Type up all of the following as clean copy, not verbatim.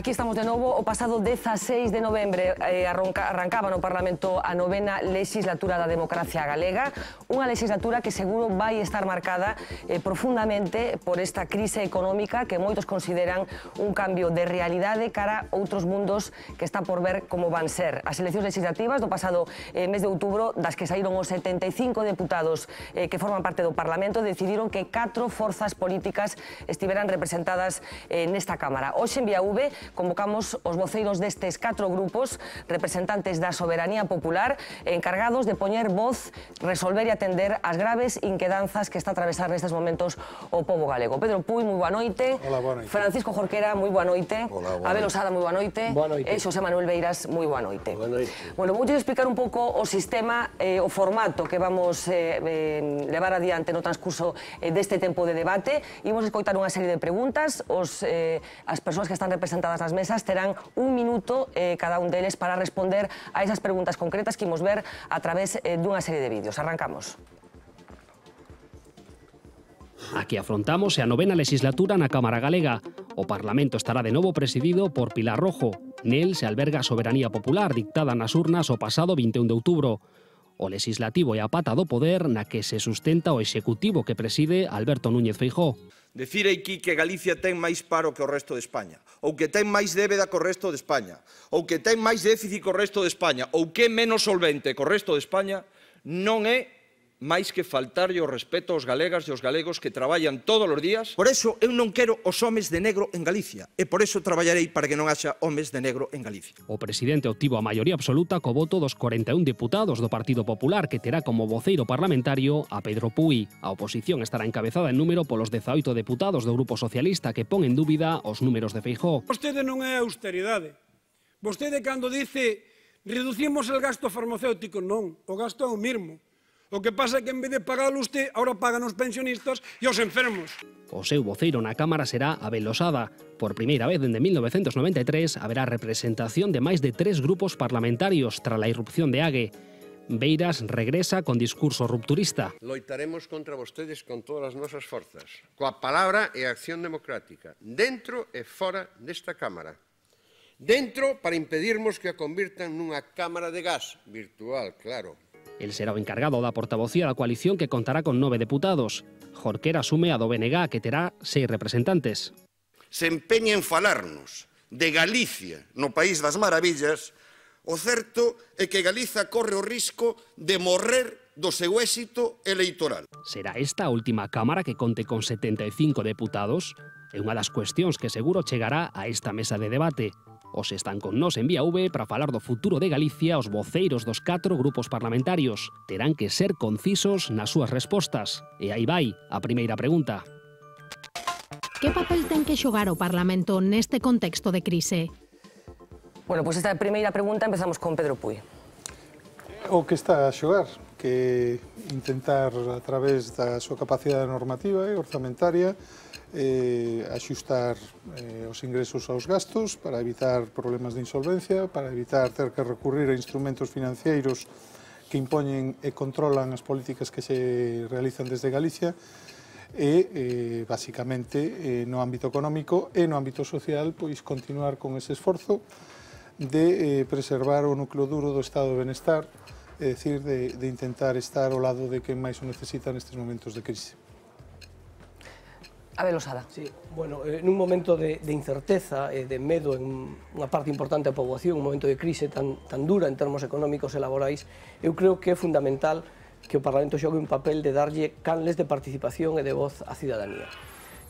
Aquí estamos de novo. O pasado 16 de novembre arrancaba no Parlamento a novena legislatura da democracia galega, unha legislatura que seguro vai estar marcada profundamente por esta crise económica que moitos consideran un cambio de realidade cara a outros mundos que está por ver como van ser. As eleccións legislativas do pasado mes de outubro, das que saíron os 75 deputados que forman parte do Parlamento, decidiron que 4 forzas políticas estiveran representadas nesta Cámara. Hoxe en Vía V convocamos os voceiros destes 4 grupos, representantes da soberanía popular, encargados de poñer voz, resolver e atender as graves inquedanzas que está a atravesar nestes momentos o pobo galego. Pedro Puy, moi boa noite. Hola, boa noite. Francisco Jorquera, moi boa noite. Hola, boa Abel Osada, moi boa noite. Boa noite. E Xosé Manuel Beiras, moi boa noite. Boa noite. Bueno, vou explicar un pouco o sistema, o formato que vamos levar adiante no transcurso deste tempo de debate. Imos escoitar unha serie de preguntas. As persoas que están representadas nas mesas terán un minuto cada un deles para responder a esas preguntas concretas que imos ver a través dunha serie de vídeos. Arrancamos. Aquí afrontamos a novena legislatura na Cámara Galega. O Parlamento estará de novo presidido por Pilar Rojo. Nel se alberga a soberanía popular dictada nas urnas o pasado 21 de outubro. O legislativo é a pata do poder na que se sustenta o executivo que preside Alberto Núñez Feijóo. Decir aquí que Galicia ten máis paro que o resto de España, ou que ten máis débeda que o resto de España, ou que ten máis déficit que o resto de España, ou que é menos solvente que o resto de España, non é máis que faltarlle o respeto aos galegas e aos galegos que traballan todos os días. Por eso eu non quero os homes de negro en Galicia, e por eso traballarei para que non haxa homes de negro en Galicia. O presidente obtivo a maioría absoluta co voto dos 41 deputados do Partido Popular, que terá como voceiro parlamentario a Pedro Puy. A oposición estará encabezada en número polos 18 deputados do Grupo Socialista, que pon en dúbida os números de Feijóo. Vostede non é austeridade. Vostede cando dice reducimos el gasto farmacéutico, non, o gasto é o mesmo. O que pasa é que en vez de pagalo usted, ahora pagan os pensionistas e os enfermos. O seu voceiro na Cámara será Abel Osada. Por primeira vez dende 1993 haberá representación de máis de 3 grupos parlamentarios tras a irrupción de Ague. Beiras regresa con discurso rupturista. Loitaremos contra vostedes con todas as nosas forzas, coa palabra e a acción democrática, dentro e fora desta Cámara. Dentro para impedirmos que a convirtan nunha cámara de gas, virtual, claro. El será o encargado da portavocía da coalición que contará con 9 deputados. Jorquera asume a do BNG, que terá 6 representantes. Se empeña en falarnos de Galicia no País das Maravillas, o certo é que Galiza corre o risco de morrer do seu éxito electoral. Será esta a última Cámara que conte con 75 deputados? É unha das cuestións que seguro chegará a esta mesa de debate. Os están con nós en Vía V para falar do futuro de Galicia os voceiros dos 4 grupos parlamentarios. Terán que ser concisos nas súas respostas. E aí vai a primeira pregunta. Que papel ten que xogar o Parlamento neste contexto de crise? Bueno, pois esta primeira pregunta empezamos con Pedro Puy. O que está a xogar, que intentar a través da súa capacidade normativa e orzamentaria axustar os ingresos aos gastos para evitar problemas de insolvencia, para evitar ter que recurrir a instrumentos financeiros que impoñen e controlan as políticas que se realizan desde Galicia e, basicamente, no ámbito económico e no ámbito social, pois continuar con ese esforzo de preservar o núcleo duro do estado de benestar, é dicir, de intentar estar ao lado de quen máis o necesita nestes momentos de crise. Abel Osada. Sí, bueno, nun momento de incerteza e de medo en unha parte importante da poboación, un momento de crise tan dura en termos económicos e laborais, eu creo que é fundamental que o Parlamento xogue un papel de darlle canles de participación e de voz á cidadanía.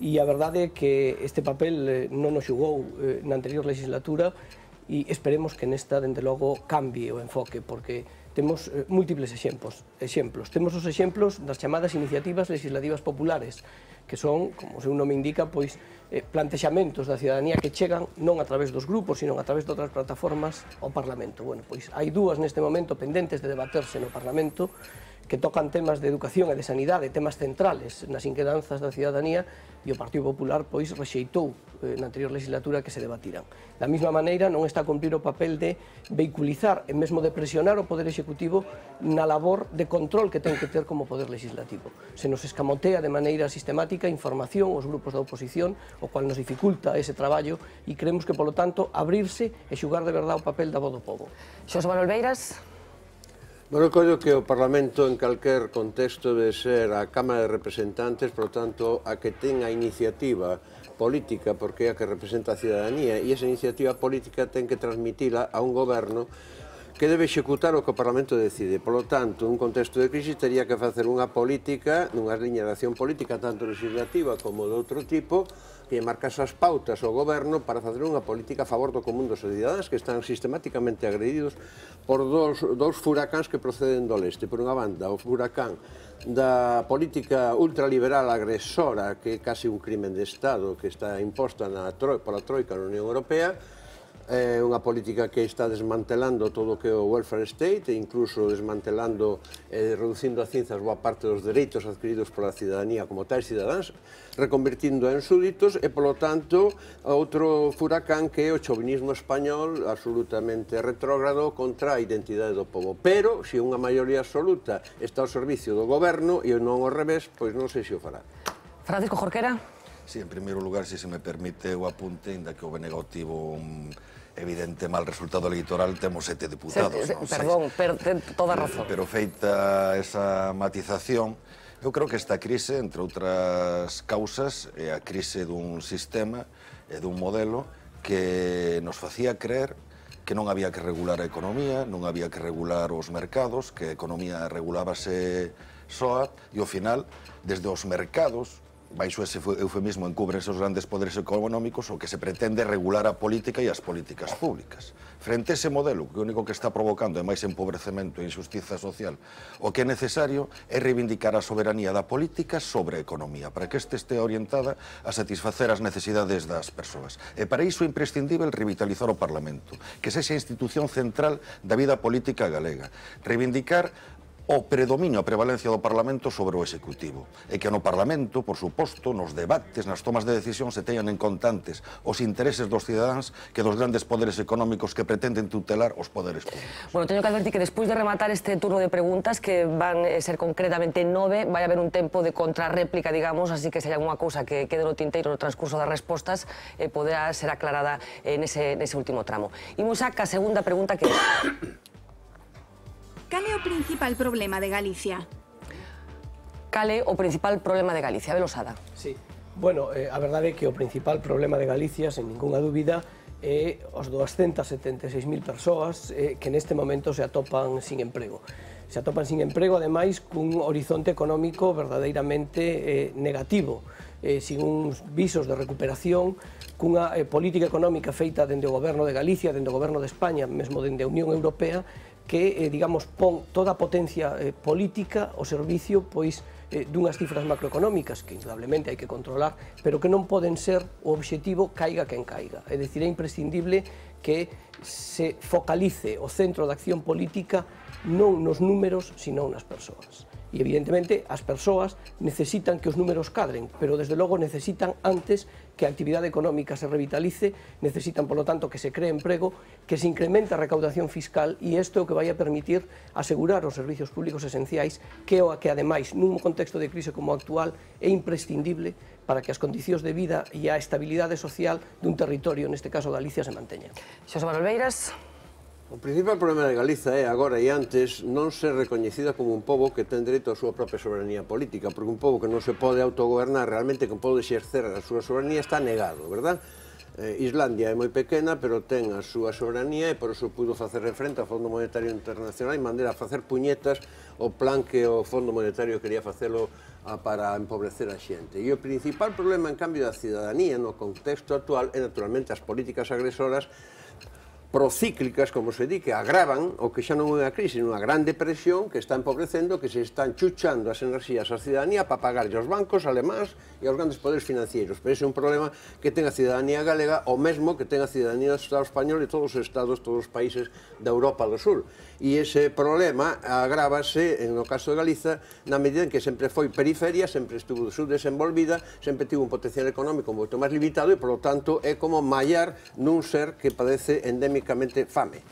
E a verdade é que este papel non o xogou na anterior legislatura e esperemos que nesta, dende logo, cambie o enfoque, porque temos múltiples exemplos. Temos os exemplos das chamadas iniciativas legislativas populares, que son, como o seu nome indica, pois plantexamentos da cidadanía que chegan non a través dos grupos, sino a través de outras plataformas ao Parlamento. Bueno, pois hai 2 neste momento pendentes de debaterse no Parlamento, que tocan temas de educación e de sanidade, temas centrales nas inquedanzas da cidadanía, e o Partido Popular pois rexeitou na anterior legislatura que se debatiran. Da mesma maneira, non está a cumprir o papel de vehiculizar e mesmo de presionar o Poder Executivo na labor de control que ten que ter como Poder Legislativo. Se nos escamotea de maneira sistemática información aos grupos da oposición, o cual nos dificulta ese traballo, e creemos que, polo tanto, abrirse e xugar de verdade o papel da voz do povo. Xosé Manuel Beiras. Bueno, creo que o Parlamento en calquer contexto debe ser a Cámara de Representantes, por tanto, a que tenga iniciativa política, porque é a que representa a cidadanía, e esa iniciativa política ten que transmitila a un goberno que debe executar o que o Parlamento decide. Por lo tanto, un contexto de crise teria que facer unha política, unha liña de acción política, tanto legislativa como de outro tipo, que marca esas pautas ao goberno para facer unha política a favor do común dos cidadáns que están sistemáticamente agredidos por dous furacáns que proceden do leste. Por unha banda, o furacán da política ultraliberal agresora, que é casi un crimen de Estado, que está imposta pola Troika na Unión Europea, unha política que está desmantelando todo o que é o welfare state e incluso desmantelando e reducindo a cinzas boa parte dos dereitos adquiridos pola cidadanía como tais cidadáns, reconvertindo en súditos e, polo tanto, outro furacán que é o chauvinismo español absolutamente retrógrado contra a identidade do povo. Pero, se unha maioría absoluta está ao servicio do goberno e non ao revés, pois non sei se o fará. Francisco Jorquera. Sí, en primeiro lugar, se me permite o apunte, inda que o BNG tivo un evidente mal resultado electoral, temos 7 diputados. Perdón, ten toda razón. Pero feita esa matización, eu creo que esta crise, entre outras causas, é a crise dun sistema e dun modelo que nos facía creer que non había que regular a economía, non había que regular os mercados, que a economía regulábase soa, e ao final, desde os mercados, baixo ese eufemismo encúbrense os grandes poderes económicos, o que se pretende regular a política e as políticas públicas. Frente a ese modelo, que o único que está provocando é máis empobrecemento e injustiza social, o que é necesario é reivindicar a soberanía da política sobre a economía, para que este estea orientada a satisfacer as necesidades das persoas. E para iso é imprescindible revitalizar o Parlamento, que sexa a institución central da vida política galega. Reivindicar o predominio, a prevalencia do Parlamento sobre o Executivo. E que no Parlamento, por suposto, nos debates, nas tomas de decisión, se teñan en contantes os intereses dos cidadáns que dos grandes poderes económicos que pretenden tutelar os poderes públicos. Bueno, teño que advertir que despois de rematar este turno de preguntas, que van ser concretamente 9, vai haber un tempo de contrarréplica, digamos, así que se hai alguna cousa que quede no tinteiro no transcurso das respostas, poderá ser aclarada nese último tramo. Imos a segunda pregunta que... Cal é o principal problema de Galicia? Cal é o principal problema de Galicia? Belosada. Sí. Bueno, a verdade é que o principal problema de Galicia, sen ninguna dúbida, é os 276.000 persoas que neste momento se atopan sin emprego. Se atopan sin emprego, ademais, cun horizonte económico verdadeiramente negativo, sin uns visos de recuperación, cunha política económica feita dende o goberno de Galicia, dende o goberno de España, mesmo dende a Unión Europea, que, digamos, pon toda a potencia política ao servicio, pois, dunhas cifras macroeconómicas que, indudablemente, hai que controlar, pero que non poden ser o obxectivo caiga quen caiga. É dicir, é imprescindible que se focalice o centro de acción política non nos números, sino nas persoas. E, evidentemente, as persoas necesitan que os números cadren, pero, desde logo, necesitan antes que a actividade económica se revitalice, necesitan, polo tanto, que se cree emprego, que se incremente a recaudación fiscal, e isto é o que vai a permitir asegurar os servicios públicos esenciais, que é o que, ademais, nun contexto de crise como o actual, é imprescindible para que as condicións de vida e a estabilidade social dun territorio, neste caso Galicia, se manteñan. Xosé Manuel Beiras. O principal problema de Galiza é, agora e antes, non ser recoñecida como un pobo que ten dereito á súa propia soberanía política, porque un pobo que non se pode autogobernar realmente, que pode exercer a súa soberanía, está negado, verdad? Islandia é moi pequena, pero ten a súa soberanía e por iso pudo facer frente ao Fondo Monetario Internacional e mandar a facer puñetas o plan que o Fondo Monetario quería facelo para empobrecer a xente. E o principal problema, en cambio, da cidadanía no contexto actual é, naturalmente, as políticas agresoras procíclicas, como se di, que agravan o que xa non é unha crise, unha gran depresión que está empobrecendo, que se están chuchando as enerxías á cidadanía para pagarlle aos bancos alemáns e aos grandes poderes financieros. Pero ese é un problema que ten a cidadanía galega o mesmo que ten a cidadanía do Estado español e todos os estados, todos os países da Europa do Sur. E ese problema agrávase, no caso de Galiza, na medida en que sempre foi periferia, sempre estuvo subdesenvolvida, sempre tivo un potencial económico moito máis limitado e, por lo tanto, é como mallar nun ser que padece endémicamente fame.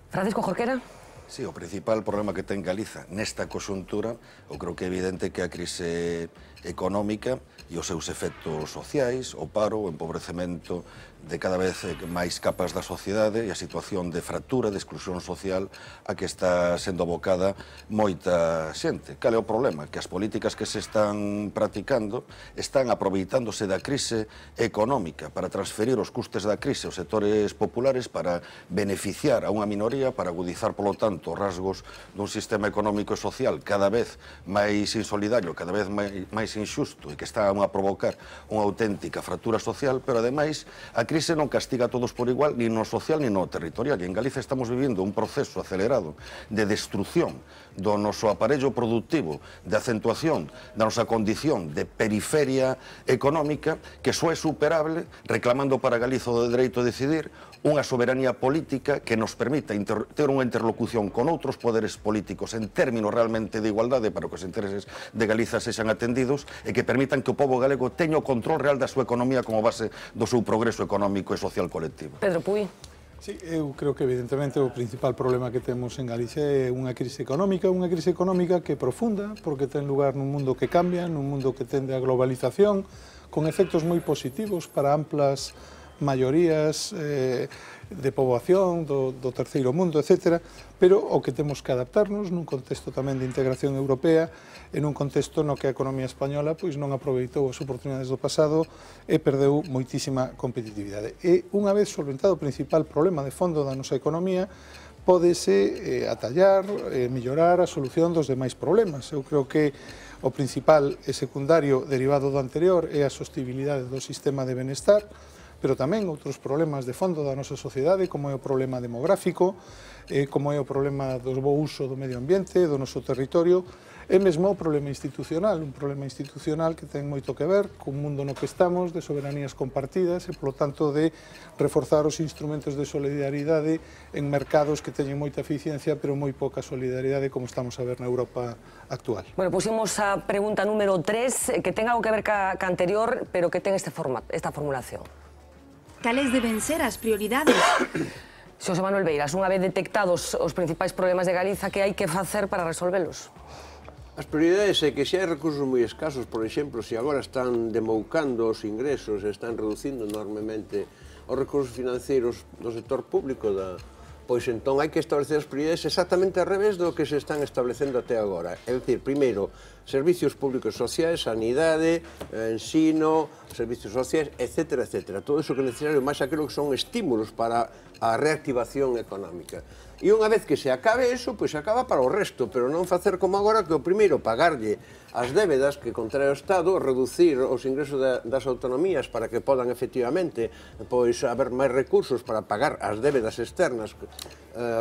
Francisco Jorquera. Sí, o principal problema que ten Galiza nesta conxuntura, eu creo que é evidente que a crise económica e os seus efectos sociais, o paro, o empobrecemento de cada vez máis capas da sociedade e a situación de fractura, de exclusión social a que está sendo abocada moita xente. Cal é o problema? Que as políticas que se están practicando están aproveitándose da crise económica para transferir os custes da crise aos sectores populares para beneficiar a unha minoría, para agudizar, polo tanto, os rasgos dun sistema económico e social cada vez máis insolidario, cada vez máis injusto e que está a provocar unha auténtica fractura social, pero ademais a crise non castiga a todos por igual, ni no social ni no territorial. E en Galicia estamos vivindo un proceso acelerado de destrucción do noso aparello productivo, de acentuación da nosa condición de periferia económica que só é superable reclamando para Galiza o dereito a decidir unha soberanía política que nos permita ter unha interlocución con outros poderes políticos en términos realmente de igualdade para que os intereses de Galiza sexan atendidos e que permitan que o pobo galego teña o control real da súa economía como base do seu progreso económico e social colectivo. Pedro Puy. Sí, eu creo que evidentemente o principal problema que temos en Galicia é unha crise económica que é profunda, porque ten lugar nun mundo que cambia, nun mundo que tende a globalización, con efectos moi positivos para amplas maiorías de poboación do terceiro mundo, etc. Pero o que temos que adaptarnos nun contexto tamén de integración europea, en un contexto no que a economía española pois non aproveitou as oportunidades do pasado e perdeu moitísima competitividade. E unha vez solventado o principal problema de fondo da nosa economía, pódese atallar, mellorar a solución dos demais problemas. Eu creo que o principal e secundario derivado do anterior é a sostibilidade do sistema de benestar, pero tamén outros problemas de fondo da nosa sociedade, como é o problema demográfico, como é o problema do bo uso do medio ambiente, do noso territorio, e mesmo o problema institucional, un problema institucional que ten moito que ver cun mundo no que estamos, de soberanías compartidas e, polo tanto, de reforzar os instrumentos de solidaridade en mercados que teñen moita eficiencia, pero moi pouca solidaridade, como estamos a ver na Europa actual. Bueno, pusimos a pregunta número 3, que ten algo que ver ca anterior, pero que ten esta formulación. Cales deben ser as prioridades? Xosé Manuel Beiras, unha vez detectados os principais problemas de Galiza, que hai que facer para resolvelos? As prioridades é que se hai recursos moi escasos, por exemplo, se agora están demoucando os ingresos e están reducindo enormemente os recursos financeiros do sector público, pois entón hai que establecer as prioridades exactamente ao revés do que se están establecendo até agora. É dicir, primeiro, servicios públicos sociais, sanidade, ensino, servicios sociais, etc. Todo iso que é necesario, máis aquilo que son estímulos para a reactivación económica. E unha vez que se acabe eso, pois se acaba para o resto, pero non facer como agora que o primeiro pagarlle as débedas que contrae o Estado, reducir os ingresos das autonomías para que podan efectivamente pois haber máis recursos para pagar as débedas externas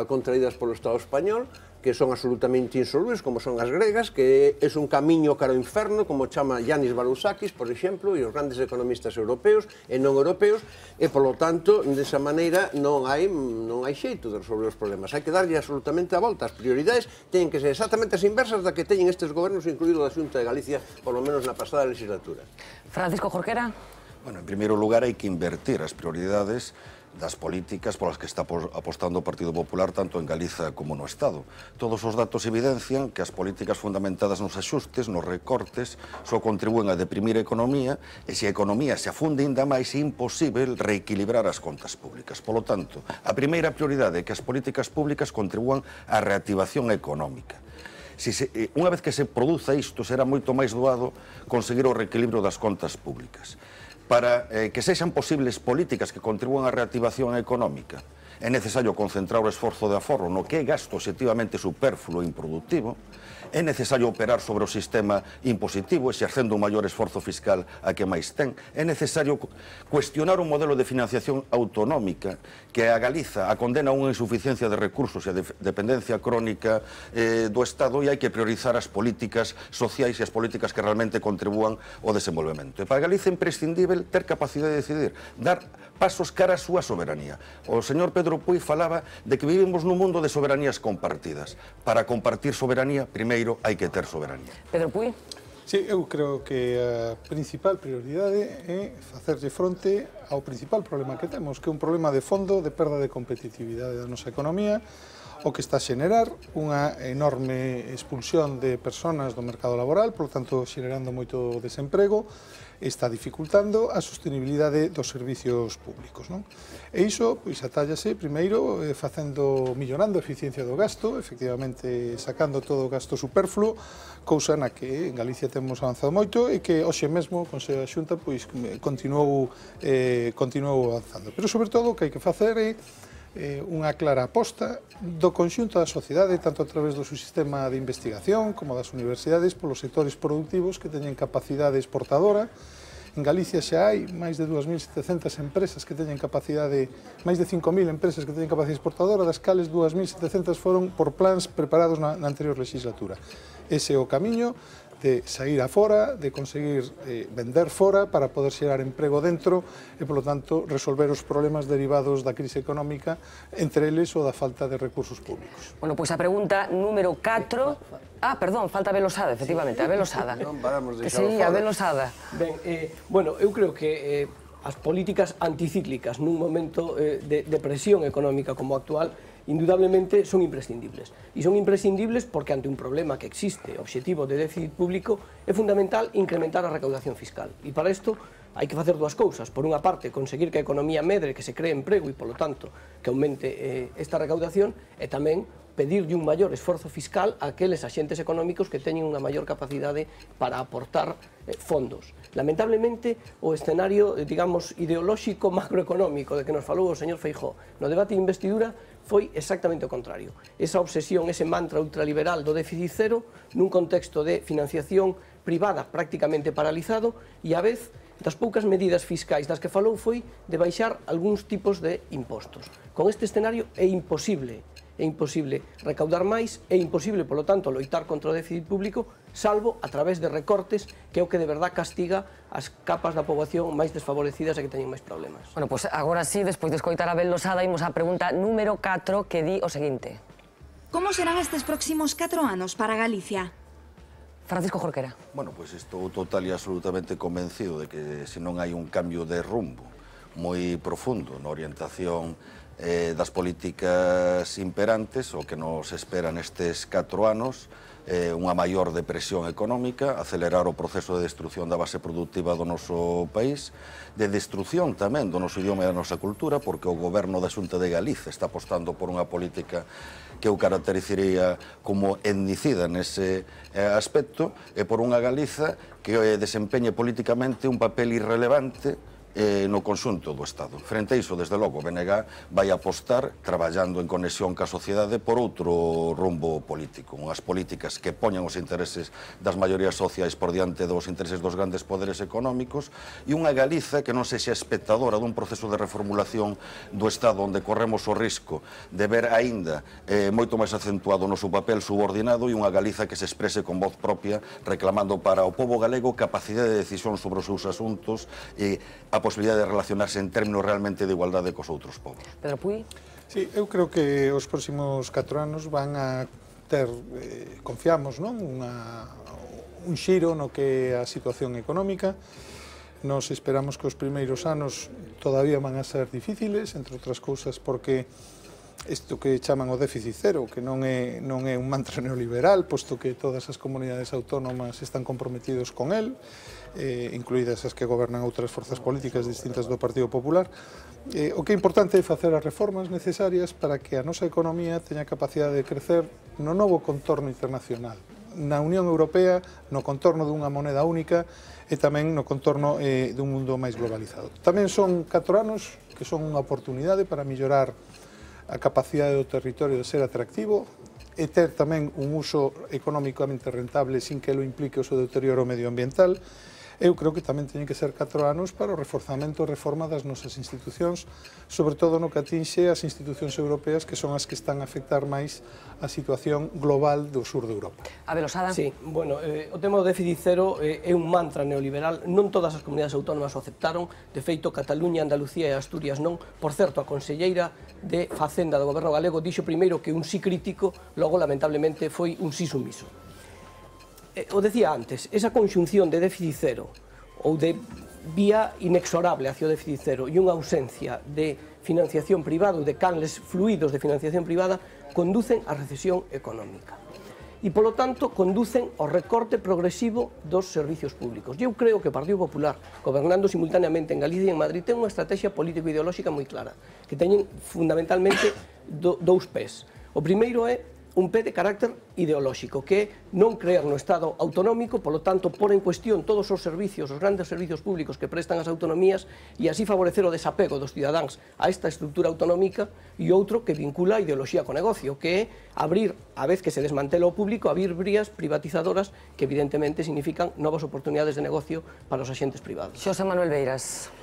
contraídas polo Estado español, que son absolutamente insolubles, como son as gregas, que é un camiño cara ao inferno, como chama Yanis Varoufakis, por exemplo, e os grandes economistas europeos e non europeos, e, polo tanto, desa maneira non hai xeito de resolver os problemas. Hai que darlle absolutamente a volta. As prioridades teñen que ser exactamente as inversas da que teñen estes gobernos, incluído da Xunta de Galicia, polo menos na pasada legislatura. Francisco Jorquera. Bueno, en primeiro lugar, hai que invertir as prioridades das políticas polas que está apostando o Partido Popular tanto en Galiza como no Estado. Todos os datos evidencian que as políticas fundamentadas nos axustes, nos recortes, só contribúen a deprimir a economía e se a economía se afunde ainda máis é imposible reequilibrar as contas públicas. Polo tanto, a primeira prioridade é que as políticas públicas contribúan á reactivación económica. Unha vez que se produza isto, será moito máis doado conseguir o reequilibrio das contas públicas. Para que sexan posibles políticas que contribúan á reactivación económica, é necesario concentrar o esforzo de aforro no que é gasto obxectivamente superfluo e improductivo, é necesario operar sobre o sistema impositivo, exercendo un maior esforzo fiscal a que máis ten, é necesario cuestionar un modelo de financiación autonómica que a Galiza a condena a unha insuficiencia de recursos e a dependencia crónica do Estado, e hai que priorizar as políticas sociais e as políticas que realmente contribúan ao desenvolvemento. E para Galiza é imprescindível ter capacidade de decidir, dar pasos cara a súa soberanía. O señor Pedro Puig falaba de que vivimos nun mundo de soberanías compartidas. Para compartir soberanía, primeiro hai que ter soberanía. Pedro Puig? Sí, eu creo que a principal prioridade é facerlle fronte ao principal problema que temos, que é un problema de fondo de perda de competitividade da nosa economía, o que está a xenerar unha enorme expulsión de persoas do mercado laboral, por lo tanto, xenerando moito desemprego, está dificultando a sostenibilidade dos servicios públicos, non? E iso, pois, atállase, primeiro, millorando a eficiencia do gasto, efectivamente, sacando todo o gasto superfluo, cousa na que en Galicia temos avanzado moito e que hoxe mesmo o Consello da Xunta, pois, continuou avanzando. Pero, sobre todo, o que hai que facer é unha clara aposta do conxunto da sociedade, tanto a través do seu sistema de investigación como das universidades, polos sectores productivos que teñen capacidade exportadora. En Galicia xa hai máis de 2.700 empresas que teñen capacidade, máis de 5.000 empresas que teñen capacidade exportadora, das cales 2.700 foron por plans preparados na anterior legislatura. Ese é o camiño de sair a fora, de conseguir vender fora para poder xerar emprego dentro e, polo tanto, resolver os problemas derivados da crise económica, entre eles o da falta de recursos públicos. Bueno, pois a pregunta número 4... perdón, falta Abel Osada, efectivamente, Abel Osada. Non paramos de Que sí, Abel Osada. Ben, bueno, eu creo que as políticas anticíclicas nun momento de presión económica como actual indudablemente son imprescindibles. E son imprescindibles porque ante un problema que existe, obxectivo de déficit público, é fundamental incrementar a recaudación fiscal. E para isto hai que facer dúas cousas. Por unha parte, conseguir que a economía medre, que se cree emprego e, polo tanto, que aumente esta recaudación, e tamén pedirlle un maior esforzo fiscal a aqueles axentes económicos que teñen unha maior capacidade para aportar fondos. Lamentablemente, o escenario, digamos, ideolóxico macroeconómico de que nos falou o señor Feijóo no debate de investidura foi exactamente o contrario. Esa obsesión, ese mantra ultraliberal do déficit cero, nun contexto de financiación privada prácticamente paralizado, e a vez das poucas medidas fiscais das que falou foi de baixar algúns tipos de impostos. Con este escenario é imposible recaudar máis, é imposible, polo tanto, loitar contra o déficit público, salvo a través de recortes, que é o que de verdad castiga as capas da poboación máis desfavorecidas e que teñen máis problemas. Bueno, pois agora sí, despois de escoitar a Abel Osada, imos á pregunta número 4, que di o seguinte. Como serán estes próximos 4 anos para Galicia? Francisco Jorquera. Bueno, pois estou total e absolutamente convencido de que se non hai un cambio de rumbo moi profundo na orientación das políticas imperantes, o que nos espera nestes 4 anos, unha maior depresión económica, acelerar o proceso de destrucción da base productiva do noso país, de destrucción tamén do noso idioma e da nosa cultura, porque o goberno da Xunta de Galicia está apostando por unha política que eu caracterizaría como etnicida nese aspecto, e por unha Galiza que desempeñe políticamente un papel irrelevante no conxunto do Estado. Frente a iso, desde logo, o BNG vai apostar, traballando en conexión ca sociedade, por outro rumbo político, unhas políticas que poñan os intereses das maiorías sociais por diante dos intereses dos grandes poderes económicos, e unha Galiza que non sexa espectadora dun proceso de reformulación do Estado onde corremos o risco de ver aínda moito máis acentuado o noso papel subordinado, e unha Galiza que se exprese con voz propia, reclamando para o pobo galego capacidade de decisión sobre os seus asuntos e a posibilidade de relacionarse en términos realmente de igualdade cos outros povos. Pedro Puig? Sí, eu creo que os próximos 4 anos van a ter, confiamos, non? Un xiro no que é a situación económica. Nos esperamos que os primeiros anos todavía van a ser difíciles, entre outras cousas porque isto que chaman o déficit cero, que non é un mantra neoliberal, posto que todas as comunidades autónomas están comprometidos con el, incluídas as que gobernan outras forzas políticas distintas do Partido Popular. O que é importante é facer as reformas necesarias para que a nosa economía teña capacidade de crecer no novo contorno internacional, na Unión Europea, no contorno dunha moneda única e tamén no contorno dun mundo máis globalizado. Tamén son 4 anos que son unha oportunidade para mellorar a capacidade do territorio de ser atractivo, e ter tamén un uso económicamente rentable sin que lo implique o seu deterioro medioambiental. Eu creo que tamén teñen que ser 4 anos para o reforzamento e reforma das nosas institucións, sobre todo no que atinxe as institucións europeas, que son as que están a afectar máis a situación global do sur de Europa. Abel Osada. Sí, bueno, o tema do déficit cero é un mantra neoliberal, non todas as comunidades autónomas o aceptaron, de feito Cataluña, Andalucía e Asturias non. Por certo, a conselleira de Facenda do Goberno galego dixo primeiro que un sí crítico, logo lamentablemente foi un sí sumiso. O decía antes, esa conxunción de déficit cero ou de vía inexorable hacia o déficit cero e unha ausencia de financiación privada ou de canles fluidos de financiación privada conducen á recesión económica e, polo tanto, conducen ao recorte progresivo dos servicios públicos. Eu creo que o Partido Popular, gobernando simultaneamente en Galicia e en Madrid, ten unha estrategia político-ideolóxica moi clara, que teñen fundamentalmente dous pés. O primeiro é un pé de carácter ideolóxico, que é non creer no Estado autonómico, polo tanto, pôr en cuestión todos os servicios, os grandes servicios públicos que prestan as autonomías e así favorecer o desapego dos cidadáns a esta estrutura autonómica, e outro que vincula a ideoloxía co negocio, que é abrir, a vez que se desmantela o público, abrir vías privatizadoras que evidentemente significan novas oportunidades de negocio para os axentes privados. Xosé Manuel Beiras.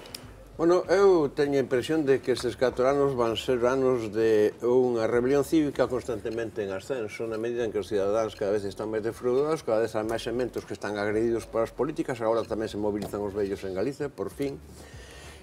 Bueno, eu teño a impresión de que estes 4 anos van ser anos de unha rebelión cívica constantemente en ascenso, na medida en que os cidadáns cada vez están máis defraudados, cada vez hai máis sementos que están agredidos por as políticas, agora tamén se mobilizan os vellos en Galicia, por fin.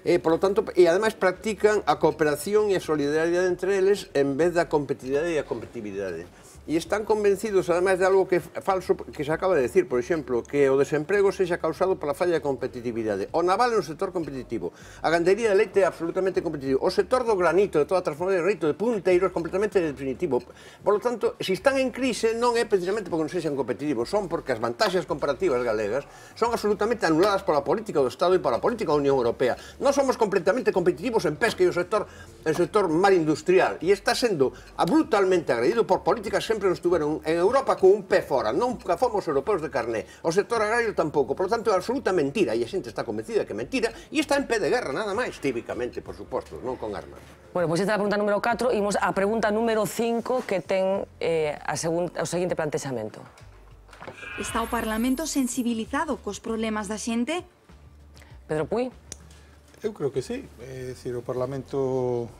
Por lo tanto, e ademais practican a cooperación e a solidaridade entre eles en vez da competitividade e a competitividade. E están convencidos, ademais, de algo que é falso, que se acaba de decir, por exemplo, que o desemprego sexa causado pola falla de competitividade. O naval é un sector competitivo, a gandería de leite é absolutamente competitivo, o sector do granito, de toda a transformación de granito, de punteiro, é completamente definitivo. Por lo tanto, se están en crise, non é precisamente porque non sexan competitivos, son porque as vantaxes comparativas galegas son absolutamente anuladas pola política do Estado e pola política da Unión Europea. Non somos completamente competitivos en pesca e o sector mar industrial, e está sendo brutalmente agredido por políticas sempre nos tuveron en Europa con un pé fora, non fomos europeos de carné, o sector agrario tampouco, por lo tanto é absoluta mentira, e a xente está convencida que é mentira, e está en pé de guerra, nada máis, típicamente, por suposto, non con armas. Bueno, pois esta é a pregunta número 4, imos a pregunta número 5 que ten o seguinte plantexamento. Está o Parlamento sensibilizado cos problemas da xente? Pedro Puy. Eu creo que sí, é dicir, o Parlamento,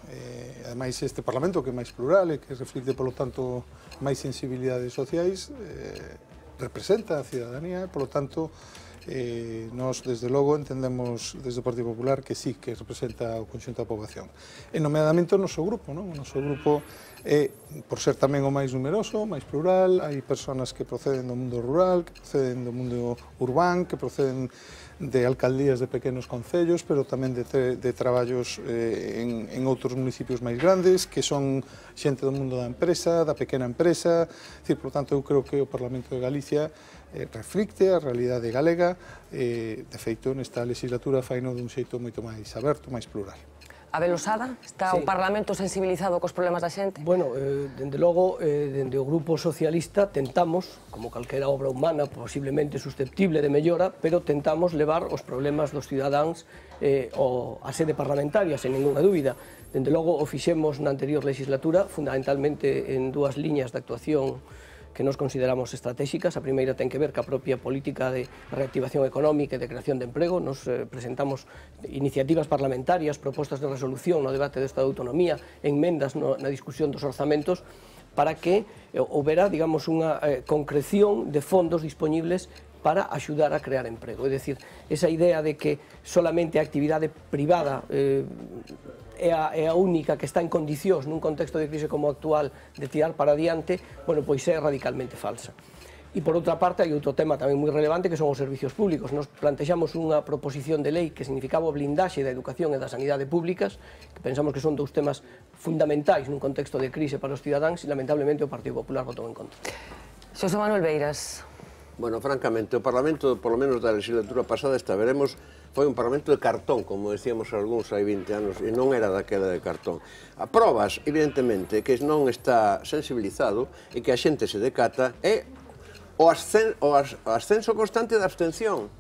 ademais este Parlamento que é máis plural e que reflicte, polo tanto, máis sensibilidades sociais, representa a cidadanía, polo tanto, nós, desde logo, entendemos desde o Partido Popular que sí, que representa o conxunto da poboación. E nomeadamente o noso grupo, non? O noso grupo é, por ser tamén o máis numeroso, máis plural, hai persoas que proceden do mundo rural, que proceden do mundo urbán, que proceden de alcaldías de pequenos concellos, pero tamén de traballos en outros municipios máis grandes, que son xente do mundo da empresa, da pequena empresa. Por tanto, eu creo que o Parlamento de Galicia reflicte a realidade galega, de feito, nesta legislatura faino dun xeito moito máis aberto, máis plural. Abel Osada, está o Parlamento sensibilizado cos problemas da xente? Bueno, dende logo, dende o Grupo Socialista tentamos, como calquera obra humana posiblemente susceptible de mellora, pero tentamos levar os problemas dos cidadáns á sede parlamentaria, sen ninguna dúbida. Dende logo, o fixemos na anterior legislatura, fundamentalmente en dúas liñas de actuación que nos consideramos estratégicas. A primeira ten que ver ca propia política de reactivación económica e de creación de emprego. Nos presentamos iniciativas parlamentarias, propostas de resolución no debate do Estado de Autonomía, enmendas na discusión dos orzamentos, para que houbera, digamos, unha concreción de fondos disponibles para axudar a crear emprego. É dicir, esa idea de que solamente a actividade privada é a única que está en condicións nun contexto de crise como o actual de tirar para adiante, bueno, pois é radicalmente falsa. E por outra parte, hai outro tema tamén moi relevante que son os servicios públicos. Nos plantexamos unha proposición de lei que significaba o blindaxe da educación e da sanidade públicas, que pensamos que son dous temas fundamentais nun contexto de crise para os cidadáns, e lamentablemente o Partido Popular votou en contra. Xosé Manuel Beiras. Bueno, francamente, o Parlamento, por lo menos da legislatura pasada, esta veremos, foi un Parlamento de cartón, como decíamos algúns hai 20 anos, e non era daquela de cartón. A probas, evidentemente, que non está sensibilizado e que a xente se decata é o ascenso constante da abstención.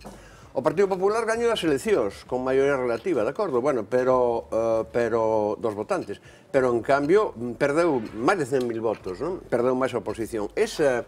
O Partido Popular gañou as eleccións con maioría relativa, de acordo? Bueno, pero dos votantes. Pero, en cambio, perdeu máis de 100.000 votos, non? Perdeu máis a oposición. Se a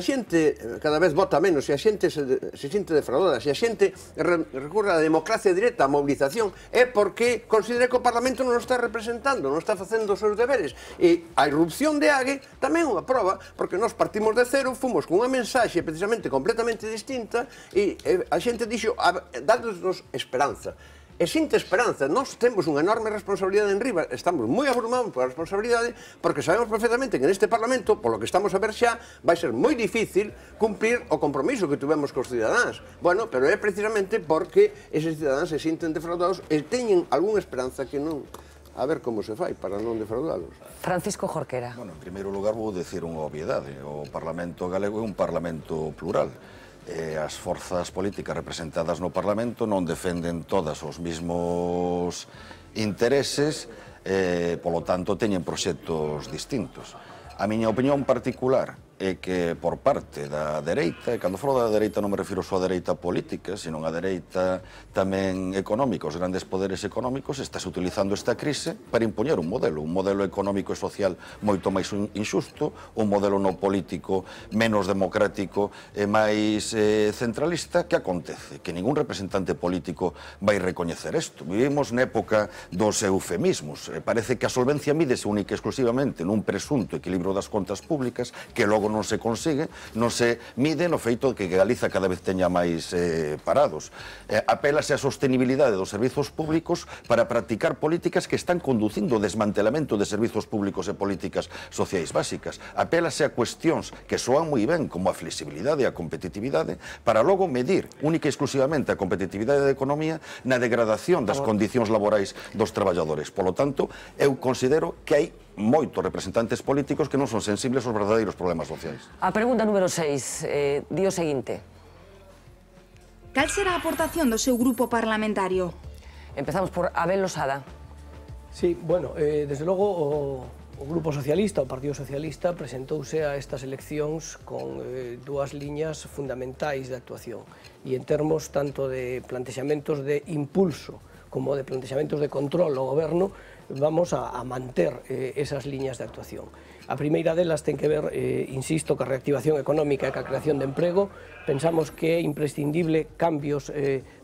xente cada vez vota menos, se a xente se sinte defraudada, se a xente recurre á democracia directa, á mobilización, é porque considera que o Parlamento non está representando, non está facendo os seus deberes. E a irrupción de Ague tamén unha prova, porque nós partimos de cero, fomos con unha mensaxe precisamente completamente distinta e a xente dixo, dadnos esperanza. E sinto esperanza, nós temos unha enorme responsabilidade en riba, estamos moi abrumados pola responsabilidade, porque sabemos perfectamente que neste Parlamento, polo que estamos a ver xa, vai ser moi difícil cumprir o compromiso que tuvemos cos cidadáns. Bueno, pero é precisamente porque eses cidadáns se sinten defraudados e teñen algunha esperanza que non... A ver como se fai para non defraudalos. Francisco Jorquera. Bueno, en primeiro lugar vou dicir unha obviedade. O Parlamento galego é un parlamento plural. As forzas políticas representadas no Parlamento non defenden todas os mesmos intereses, polo tanto, teñen proxectos distintos. A miña opinión particular é que por parte da dereita, e cando falo da dereita non me refiro só a dereita política, sino a dereita tamén económica, os grandes poderes económicos, estás utilizando esta crise para impoñer un modelo económico e social moito máis injusto, un modelo no político menos democrático e máis centralista. Que acontece? Que ningún representante político vai recoñecer isto. Vivimos na época dos eufemismos. Parece que a solvencia mídese única e exclusivamente nun presunto equilibrio das contas públicas que logo non se consigue, non se mide no feito de que Galiza cada vez teña máis parados. Apélase á sostenibilidade dos servizos públicos para practicar políticas que están conducindo ao desmantelamento de servizos públicos e políticas sociais básicas. Apélase a cuestións que soan moi ben, como a flexibilidade e a competitividade, para logo medir única e exclusivamente a competitividade da economía na degradación das condicións laborais dos traballadores. Polo tanto, eu considero que hai moitos representantes políticos que non son sensibles aos verdadeiros problemas sociais. A pregunta número 6, di o seguinte. Cal será a aportación do seu grupo parlamentario? Empezamos por Abel Losada. Sí, bueno, desde logo o Grupo Socialista, o Partido Socialista, presentouse a estas eleccións con dúas liñas fundamentais de actuación. E en termos tanto de plantexamentos de impulso como de plantexamentos de control ao goberno, vamos a manter esas liñas de actuación. A primeira delas ten que ver, insisto, ca reactivación económica e ca creación de emprego. Pensamos que é imprescindible cambios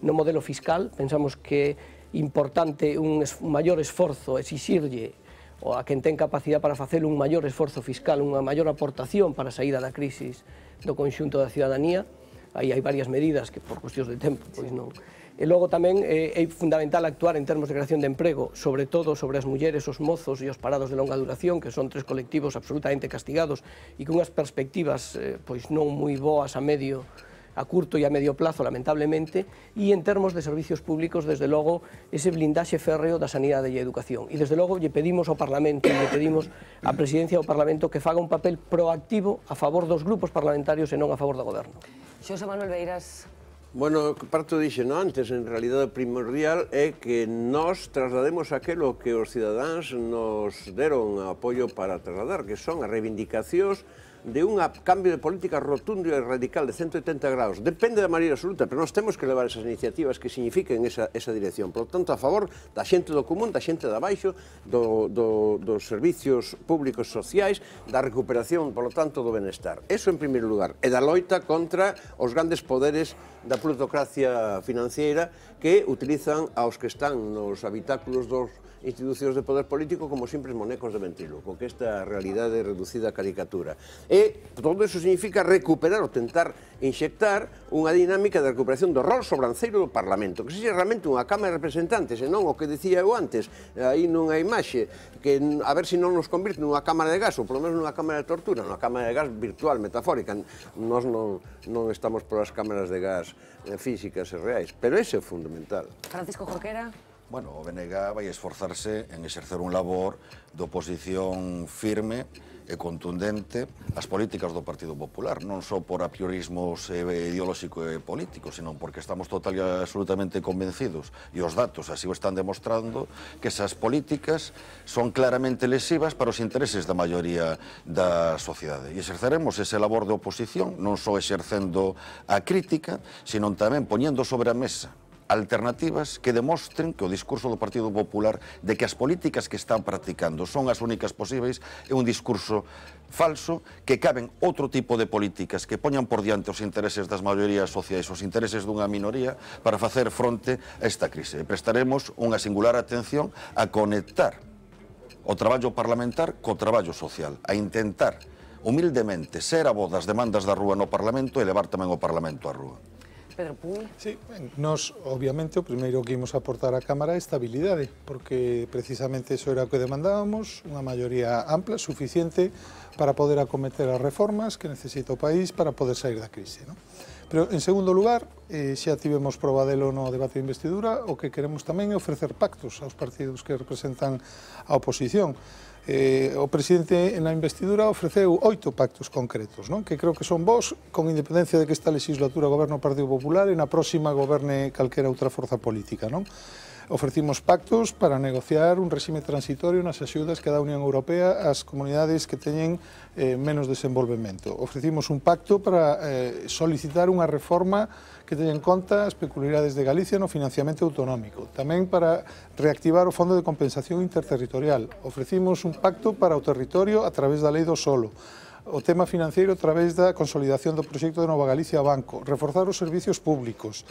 no modelo fiscal, pensamos que é importante un maior esforzo, exixirlle a quen ten capacidade para facer un maior esforzo fiscal, unha maior aportación para a saída da crisis do conxunto da ciudadanía. Aí hai varias medidas que por cuestións de tempo pois non. E logo tamén é fundamental actuar en termos de creación de emprego, sobre todo sobre as mulleres, os mozos e os parados de longa duración, que son tres colectivos absolutamente castigados e con unhas perspectivas pois non moi boas a curto e a medio plazo, lamentablemente, e en termos de servicios públicos, desde logo, ese blindaxe férreo da sanidade e a educación. E, desde logo, lle pedimos ao Parlamento, lle pedimos á Presidencia do Parlamento que faga un papel proactivo a favor dos grupos parlamentarios e non a favor do Goberno. Xosé Manuel Beiras. Bueno, parto dixeno antes, en realidade primordial é que nós traslademos aquilo que os cidadáns nos deron apoio para trasladar, que son as reivindicacións de un cambio de política rotundo e radical de 180 graus. Depende da maioría absoluta, pero nós temos que levar esas iniciativas que signifiquen esa dirección. Por lo tanto, a favor da xente do común, da xente de abaixo, dos servicios públicos sociais, da recuperación, por lo tanto, do benestar. Eso en primeiro lugar. E da loita contra os grandes poderes da plutocracia financiera que utilizan aos que están nos habitáculos dos institucións de poder político como simples monecos de ventríloco, que esta realidade reducida a caricatura. E todo eso significa recuperar ou tentar inxectar unha dinámica de recuperación do rol sobranceiro do Parlamento, que sexa realmente unha Cámara de Representantes, e non o que dicía eu antes, aí nunha imaxe, que a ver se non nos convirte nunha cámara de gas, ou polo menos nunha cámara de tortura, nunha cámara de gas virtual, metafórica. Nós non estamos por as cámaras de gas físicas e reais, pero ese é fundamental. Francisco Jorquera. Bueno, o BNG vai esforzarse en exercer un labor de oposición firme e contundente ás políticas do Partido Popular, non só por apriorismos ideolóxico e político, senón porque estamos total e absolutamente convencidos, e os datos así o están demostrando, que esas políticas son claramente lesivas para os intereses da maioría da sociedade. E exerceremos ese labor de oposición, non só exercendo a crítica, senón tamén poñendo sobre a mesa alternativas que demostren que o discurso do Partido Popular de que as políticas que están practicando son as únicas posibles é un discurso falso, que caben outro tipo de políticas que poñan por diante os intereses das maiorías sociais, os intereses dunha minoría, para facer fronte a esta crise. E prestaremos unha singular atención a conectar o traballo parlamentar co traballo social, a intentar humildemente ser a voz das demandas da rúa no Parlamento e levar tamén o Parlamento á rúa. Pedro Puy. Sí, nos, obviamente, o primeiro que imos aportar á Cámara é estabilidade, porque precisamente eso era o que demandábamos, unha maioría ampla, suficiente, para poder acometer as reformas que necesita o país para poder sair da crise, non? Pero, en segundo lugar, xa tivemos probadelo no debate de investidura, o que queremos tamén é ofrecer pactos aos partidos que representan a oposición. O presidente na investidura ofreceu 8 pactos concretos, non? Que creo que son bons, con independencia de que esta legislatura goberna o Partido Popular e na próxima goberne calquera outra forza política, non? Ofrecimos pactos para negociar un réxime transitorio nas axudas que dá a Unión Europea ás comunidades que teñen menos desenvolvemento. Ofrecimos un pacto para solicitar unha reforma que teña en conta as peculiaridades de Galicia no financiamento autonómico. Tamén para reactivar o Fondo de Compensación Interterritorial. Ofrecimos un pacto para o territorio a través da Lei do Solo. O tema financiero a través da consolidación do proxecto de Nova Galicia Banco. Reforzar os servicios públicos.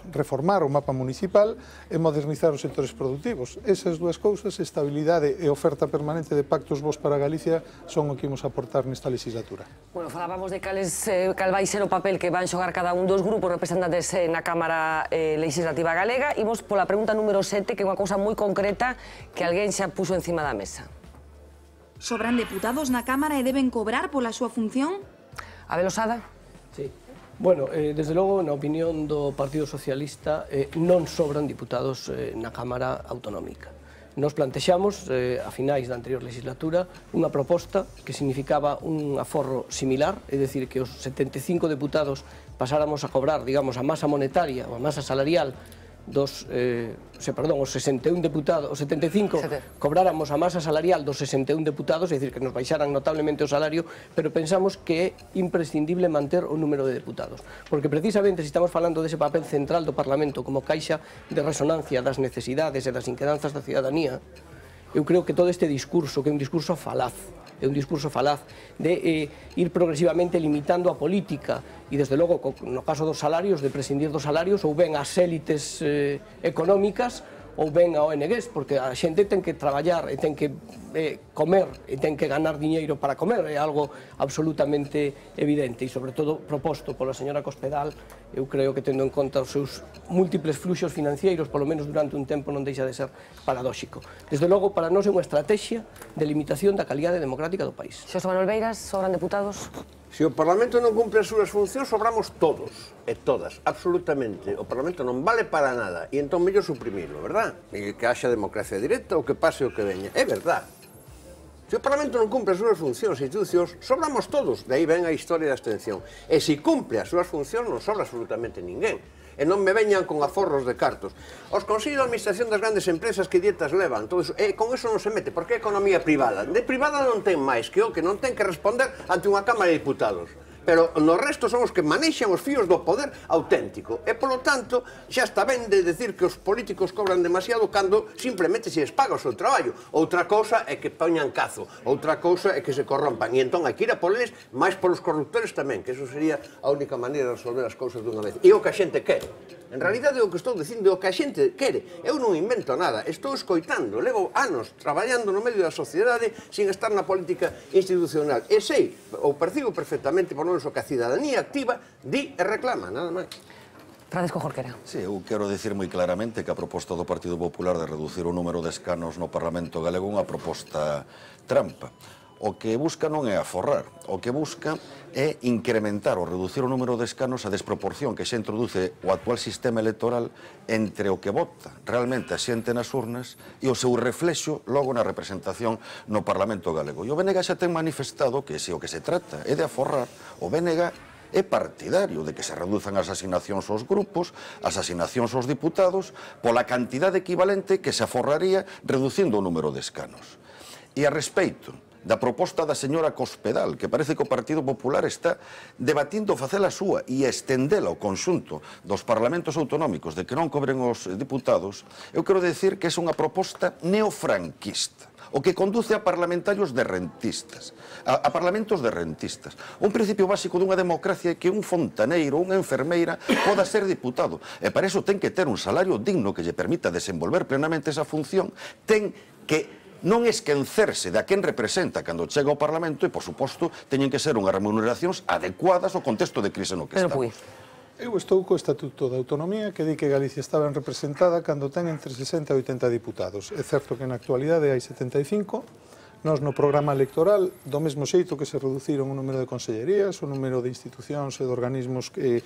Reformar o mapa municipal e modernizar os sectores productivos. Esas dúas cousas, estabilidade e oferta permanente de pactos vos para Galicia, son o que imos aportar nesta legislatura. Bueno, falábamos de cal vai ser o papel que van xogar cada un dos grupos representantes na Cámara Legislativa Galega. Imos pola pregunta número 7, que é unha cousa moi concreta que alguén xa puxo encima da mesa. Sobran deputados na Cámara e deben cobrar pola súa función? Abel Osada? Sí. Bueno, desde logo, na opinión do Partido Socialista, non sobran diputados na Cámara Autonómica. Nos plantexamos, a finais da anterior legislatura, unha proposta que significaba un aforro similar, é dicir, que os 75 deputados pasáramos a cobrar, digamos, a masa monetaria ou a masa salarial dos, os 61 deputados, os 75, cobráramos a masa salarial dos 61 deputados, é dicir, que nos baixaran notablemente o salario, pero pensamos que é imprescindible manter o número de deputados, porque precisamente se estamos falando dese papel central do Parlamento como caixa de resonancia das necesidades e das inquedanzas da ciudadanía, eu creo que todo este discurso, que é un discurso falaz, de ir progresivamente limitando a política e, desde logo, no caso dos salarios, de prescindir dos salarios ou ben as élites económicas ou ben a ONGs, porque a xente ten que traballar e ten que comer e ten que ganar diñeiro para comer, é algo absolutamente evidente e, sobre todo, proposto pola señora Cospedal, eu creo que, tendo en conta os seus múltiples fluxos financeiros, polo menos durante un tempo, non deixa de ser paradóxico. Desde logo, para nós é unha estrategia de limitación da calidade democrática do país. Xosé Manuel Beiras, sobran deputados? Se o Parlamento non cumpre as súas funcións, sobramos todos e todas, absolutamente. O Parlamento non vale para nada e entón mellor suprimilo, verdad? E que haxa democracia directa ou que pase o que veña. É verdad. Se o Parlamento non cumpre as súas funcións e institucións, sobramos todos. De aí ven a historia da abstención. E se cumpre as súas funcións, non sobra absolutamente ninguén. E non me veñan con aforros de cartos. Os consellos de administración das grandes empresas que dietas levan, todo eso, e con eso non se mete, porque é economía privada. De privada non ten máis que o que non ten que responder ante unha Cámara de Diputados. Pero no resto son os que manexan os fíos do poder auténtico. E, polo tanto, xa está ben de decir que os políticos cobran demasiado cando simplemente se les paga o seu traballo. Outra cousa é que poñan cazo, outra cousa é que se corrompan. E entón hai que ir a por eles, máis polos corruptores tamén, que eso sería a única maneira de resolver as cousas dunha vez. E o que a xente quere. En realidade, o que estou dicindo é o que a xente quere. Eu non invento nada, estou escoitando, levo anos traballando no medio da sociedade sin estar na política institucional. E sei, ou percibo perfectamente, por non o que a cidadanía activa di e reclama, nada máis. Francisco Jorquera. Sí, eu quero dicir moi claramente que a proposta do Partido Popular de reducir o número de escanos no Parlamento galego é unha proposta trampa. o que busca non é aforrar, o que busca é incrementar ou reducir o número de escanos, a desproporción que xa introduce o actual sistema electoral entre o que vota realmente a xente nas urnas e o seu reflexo logo na representación no Parlamento galego. E o BNG xa ten manifestado que se o que se trata é de aforrar, o BNG é partidario de que se reduzan as asignacións aos grupos, as asignacións aos diputados, pola cantidade equivalente que se aforraría reducindo o número de escanos. E a respeito da proposta da señora Cospedal, que parece que o Partido Popular está debatindo facela súa e estendela ao conxunto dos parlamentos autonómicos de que non cobren os diputados, eu quero decir que é unha proposta neofranquista, o que conduce a parlamentarios de rentistas, a parlamentos de rentistas. Un principio básico dunha democracia é que un fontaneiro ou unha enfermeira poda ser diputado, e para iso ten que ter un salario digno que lle permita desenvolver plenamente esa función, ten que non esquecerse de a quen representa cando chega ao Parlamento e, por suposto, teñen que ser unhas remuneracións adecuadas ao contexto de crise no que estamos. Eu estou co Estatuto de Autonomía que di que Galicia estaba ben representada cando ten entre 60 e 80 diputados. É certo que na actualidade hai 75. Nós no programa electoral, do mesmo xeito que se reduciron o número de consellerías, o número de institucións e de organismos que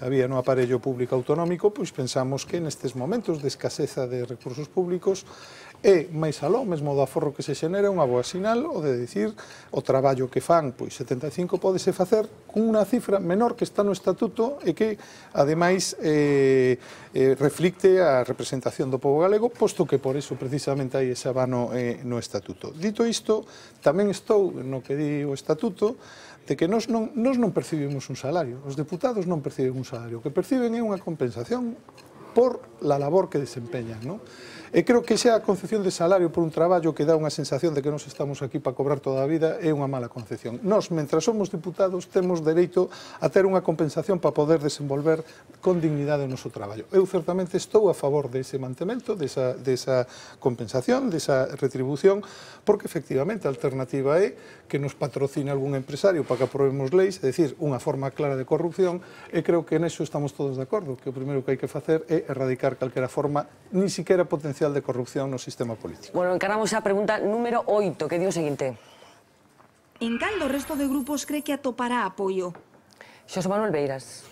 había no aparello público autonómico, pois pensamos que nestes momentos de escaseza de recursos públicos é máis aló, mesmo do aforro que se xenera, unha boa sinal o de dicir o traballo que fan, pois 75 pódese facer con unha cifra menor que está no Estatuto e que, ademais, reflicte a representación do pobo galego, posto que por iso precisamente hai ese abano no Estatuto. Dito isto, tamén estou no que di o Estatuto de que nós non percibimos un salario, os deputados non perciben un salario, o que perciben é unha compensación por la labor que desempeñan, non? E creo que xa a concepción de salario por un traballo que dá unha sensación de que nós estamos aquí para cobrar toda a vida é unha mala concepción. Nós, mentras somos diputados, temos dereito a ter unha compensación para poder desenvolver con dignidade o noso traballo. Eu certamente estou a favor dese mantemento, desa compensación, desa retribución, porque efectivamente a alternativa é que nos patrocine algún empresario para que aprobemos leis, é dicir, unha forma clara de corrupción, e creo que en eso estamos todos de acordo, que o primeiro que hai que facer é erradicar calquera forma, ni siquiera potencial de corrupción no sistema político. Bueno, encaramos a pregunta número 8, que di o seguinte. En cal do resto de grupos cree que atopará apoio? Xosé Manuel Beiras.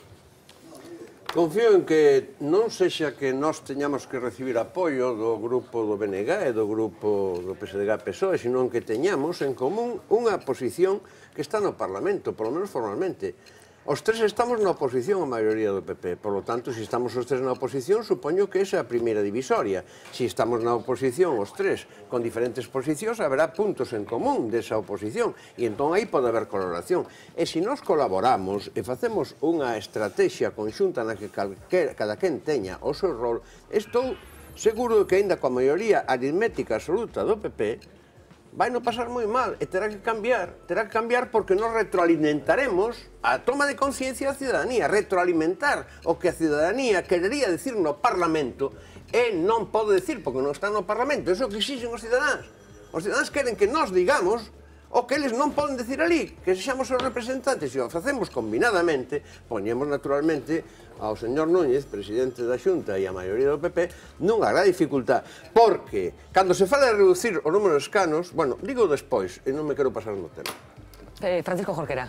Confío en que non sexa que nós teñamos que recibir apoio do grupo do BNG e do grupo do PSDG-PSOE, senón que teñamos en común unha posición que está no Parlamento, polo menos formalmente. Os tres estamos na oposición a maioría do PP, por lo tanto, se estamos os tres na oposición, supoño que esa é a primeira divisoria. Se estamos na oposición os tres con diferentes posicións, haberá puntos en común desa oposición, e entón aí pode haber colaboración. E se nós colaboramos e facemos unha estrategia conxunta na que cada quen teña o seu rol, estou seguro que, aínda coa maioría aritmética absoluta do PP, vai non pasar moi mal e terá que cambiar porque nos retroalimentaremos a toma de conciencia da ciudadanía, retroalimentar o que a ciudadanía querería decir no Parlamento e non pode decir porque non está no Parlamento, eso que exixen os cidadáns. Os cidadáns queren que nos digamos o que eles non poden decir ali, que sexamos os representantes, e o facemos combinadamente, poñemos naturalmente ao señor Núñez, presidente da Xunta e a maioría do PP, nunha gran dificultad, porque cando se fala de reducir o número de escanos, bueno, digo despois, e non me quero pasar no tema. Francisco Jorquera.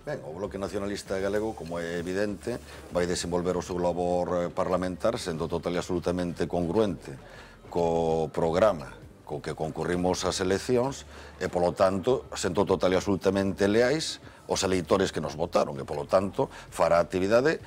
Ben, o Bloque Nacionalista Galego, como é evidente, vai desenvolver o seu labor parlamentar sendo total e absolutamente congruente co programa co que concurrimos ás eleccións e, polo tanto, sendo total e absolutamente leais os eleitores que nos votaron e, polo tanto, fará a actividade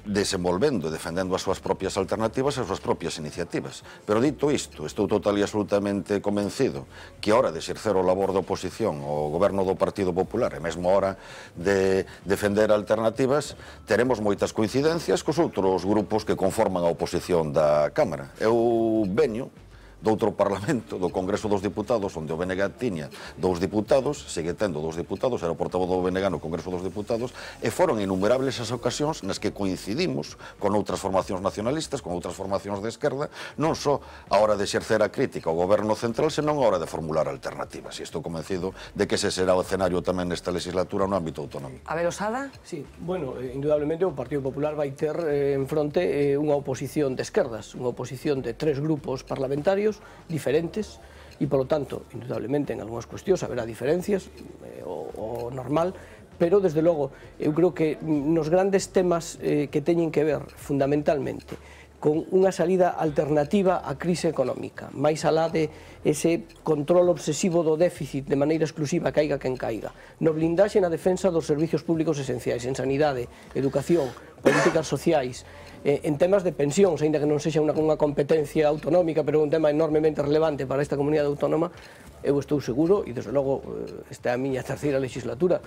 desenvolvendo e defendendo as súas propias alternativas e as súas propias iniciativas. Pero dito isto, estou total e absolutamente convencido que a hora de exercer o labor de oposición ao goberno do Partido Popular e mesmo a hora de defender alternativas, teremos moitas coincidencias cos outros grupos que conforman a oposición da Cámara. Eu veño do outro Parlamento, do Congreso dos Diputados, onde o BNG tiña 2 diputados, segue tendo 2 diputados, era o portavoz do BNG no Congreso dos Diputados, e foron innumerables as ocasións nas que coincidimos con outras formacións nacionalistas, con outras formacións de esquerda, non só a hora de exercer a crítica ao goberno central, senón a hora de formular alternativas. E estou convencido de que ese será o escenario tamén nesta legislatura no ámbito autonómico. Abel Osada? Sí, bueno, indudablemente o Partido Popular vai ter en fronte unha oposición de esquerdas, unha oposición de 3 grupos parlamentarios diferentes, e, polo tanto, indudablemente, en algunhas cuestións haberá diferencias, o normal, pero, desde logo, eu creo que nos grandes temas que teñen que ver, fundamentalmente, con unha salida alternativa á crise económica, máis alá de ese control obsesivo do déficit de maneira exclusiva, caiga quen caiga, no blindaxe na defensa dos servicios públicos esenciais, en sanidade, educación, políticas sociais, en temas de pensións, aínda que non sexa unha competencia autonómica, pero un tema enormemente relevante para esta comunidade autónoma, eu estou seguro, e desde logo esta é a miña terceira legislatura,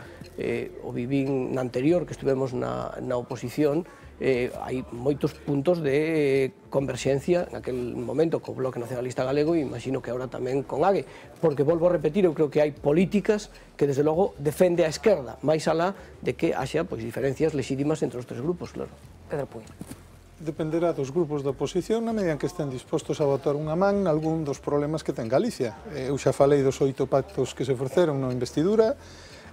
o vivín na anterior, que estivemos na oposición, hai moitos puntos de converxencia naquel momento co Bloque Nacionalista Galego e imagino que agora tamén con AGE, porque volvo a repetir, eu creo que hai políticas que desde logo defende a esquerda, máis alá de que haxa diferencias lexítimas entre os tres grupos, claro. Pedro Puy. Dependerá dos grupos da oposición na medida en que estén dispostos a botar unha man nalgún dos problemas que ten Galicia. Eu xa falei dos 8 pactos que se ofreceron na investidura,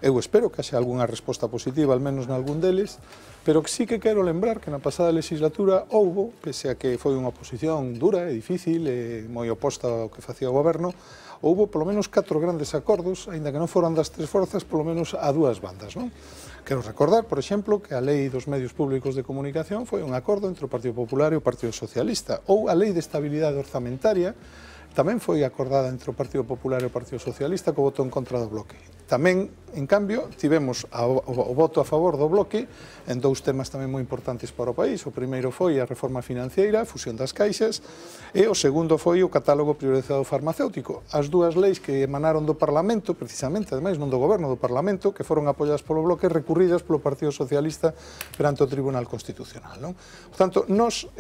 eu espero que haxa algunha resposta positiva, al menos nalgún deles, pero que sí que quero lembrar que na pasada legislatura houbo, pese a que foi unha oposición dura e difícil e moi oposta ao que facía o goberno, houbo polo menos 4 grandes acordos, aínda que non foran das tres forzas, polo menos a dúas bandas, non? Quero recordar, por exemplo, que a Lei dos Medios Públicos de Comunicación foi un acordo entre o Partido Popular e o Partido Socialista, ou a Lei de Estabilidade Orzamentaria tamén foi acordada entre o Partido Popular e o Partido Socialista co voto en contra do Bloque. Tamén, en cambio, tivemos o voto a favor do Bloque en 2 temas tamén moi importantes para o país. O primeiro foi a reforma financiera, a fusión das caixas, e o segundo foi o catálogo priorizado farmacéutico. As 2 leis que emanaron do Parlamento, precisamente, ademais, non do Goberno, do Parlamento, que foron apoiadas polo Bloque, recurridas polo Partido Socialista perante o Tribunal Constitucional, non? Por tanto, nós,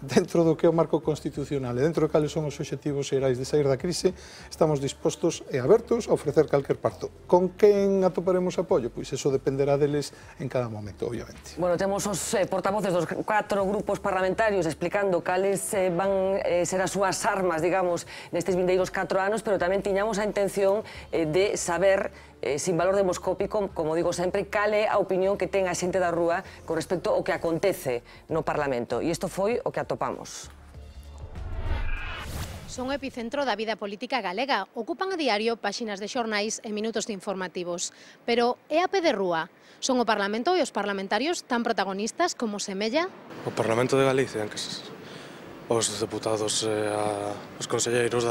dentro do que é o marco constitucional e dentro de cales son os obxectivos xerais de sair da crise, estamos dispostos e abertos a ofrecer calquer parto. Con quen atoparemos apoio? Pois eso dependerá deles en cada momento, obviamente. Bueno, temos os portavoces dos 4 grupos parlamentarios explicando cales van ser as súas armas, digamos, nestes vindeiros 4 anos, pero tamén tiñamos a intención de saber, sin valor demoscópico, como digo sempre, cal é a opinión que ten a xente da rúa con respecto ao que acontece no Parlamento. E isto foi o que atopamos. Son o epicentro da vida política galega. Ocupan a diario páxinas de xornais e minutos de informativos. Pero é a pé de rúa? Son o Parlamento e os parlamentarios tan protagonistas como semella? O Parlamento de Galicia, que os deputados e os conselleiros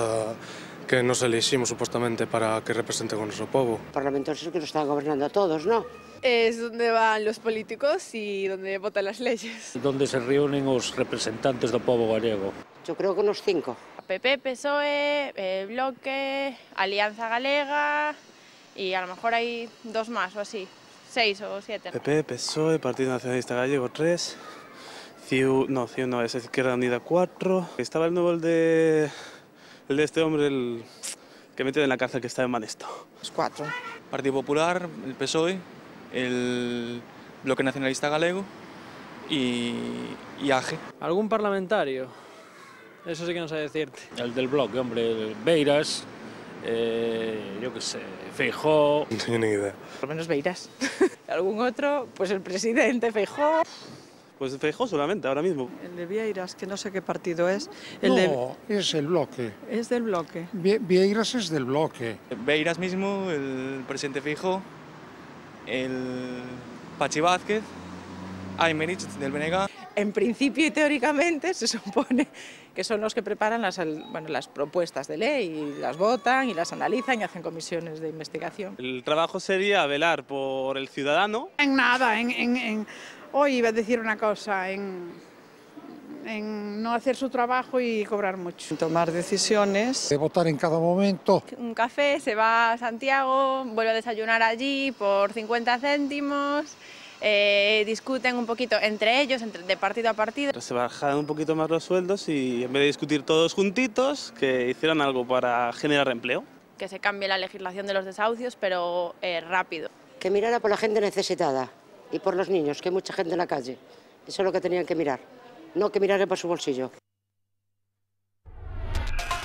que nos eliximos supostamente para que representen o noso povo. O Parlamento es el que nos está gobernando a todos, ¿no? Es donde van los políticos y donde votan las leyes. Donde se reúnen os representantes do povo galego. Yo creo que unos 5. PP, PSOE, Bloque, Alianza Galega y a lo mejor hay 2 más o así, 6 o 7. PP, PSOE, Partido Nacionalista Gallego 3, CIU no, es Izquierda Unida 4. Estaba el nuevo, el de este hombre, el que metió en la cárcel, que está en Manesto. 4. Partido Popular, el PSOE, el Bloque Nacionalista Galego y AGE. ¿Algún parlamentario? Eso sí que no sé decirte. El del Bloque, hombre, Beiras, yo qué sé, Feijóo. No tengo ni idea. Por lo menos Beiras. ¿Algún otro? Pues el presidente, Feijóo. Pues Feijóo solamente, ahora mismo. El de Vieiras, que no sé qué partido es. Es el Bloque. Es del Bloque. Vieiras es del Bloque. Beiras mismo, el presidente Feijóo, el Pachi Vázquez, Aymerich del BNG. En principio y teóricamente se supone que son los que preparan las propuestas de ley y las votan y las analizan y hacen comisiones de investigación. El trabajo sería velar por el ciudadano. En nada, hoy iba a decir una cosa, en no hacer su trabajo y cobrar mucho. Tomar decisiones. De votar en cada momento. Un café, se va a Santiago, vuelve a desayunar allí por 50 céntimos. Discuten un poquito entre ellos, de partido a partido. Se bajaron un poquito más los sueldos y en vez de discutir todos juntitos, que hicieran algo para generar empleo. Que se cambie la legislación de los desahucios, pero rápido. Que mirara por la gente necesitada y por los niños, que hay mucha gente en la calle. Eso es lo que tenían que mirar, no que mirara por su bolsillo.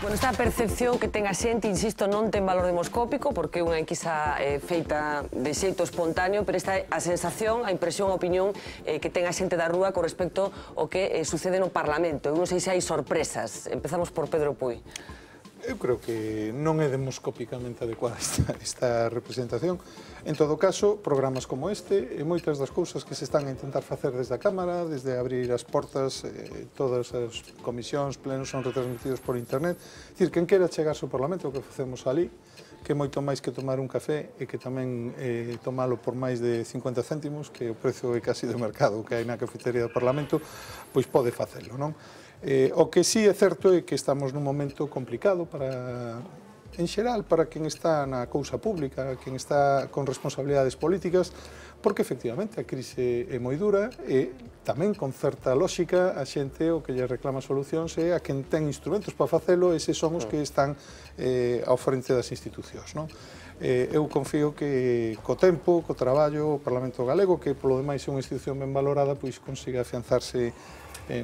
Bueno, esta percepción que ten a xente, insisto, non ten valor demoscópico, porque é unha enquisa feita de xeito espontáneo, pero esta é a sensación, a impresión, a opinión que ten a xente da rúa con respecto ao que sucede no Parlamento. Eu non sei se hai sorpresas. Empezamos por Pedro Puy. Eu creo que non é demoscópicamente adecuada esta representación. En todo caso, programas como este e moitas das cousas que se están a intentar facer desde a Cámara, desde abrir as portas, todas as comisións, plenos son retransmitidos por internet. É dicir, quen quera chegarse ao Parlamento, o que facemos ali, que é moito máis que tomar un café e que tamén tomalo por máis de 50 céntimos, que o precio é casi de mercado que hai na cafetería do Parlamento, pois pode facelo, non? O que sí é certo é que estamos nun momento complicado para, en xeral, para quen está na cousa pública, quen está con responsabilidades políticas, porque efectivamente a crise é moi dura e tamén con certa lógica a xente o que lle reclama solucións é a quen ten instrumentos para facelo, eses son os que están ao frente das institucións, non? Eu confío que co tempo, co traballo, o Parlamento Galego, que polo demais é unha institución ben valorada, pois consiga afianzarse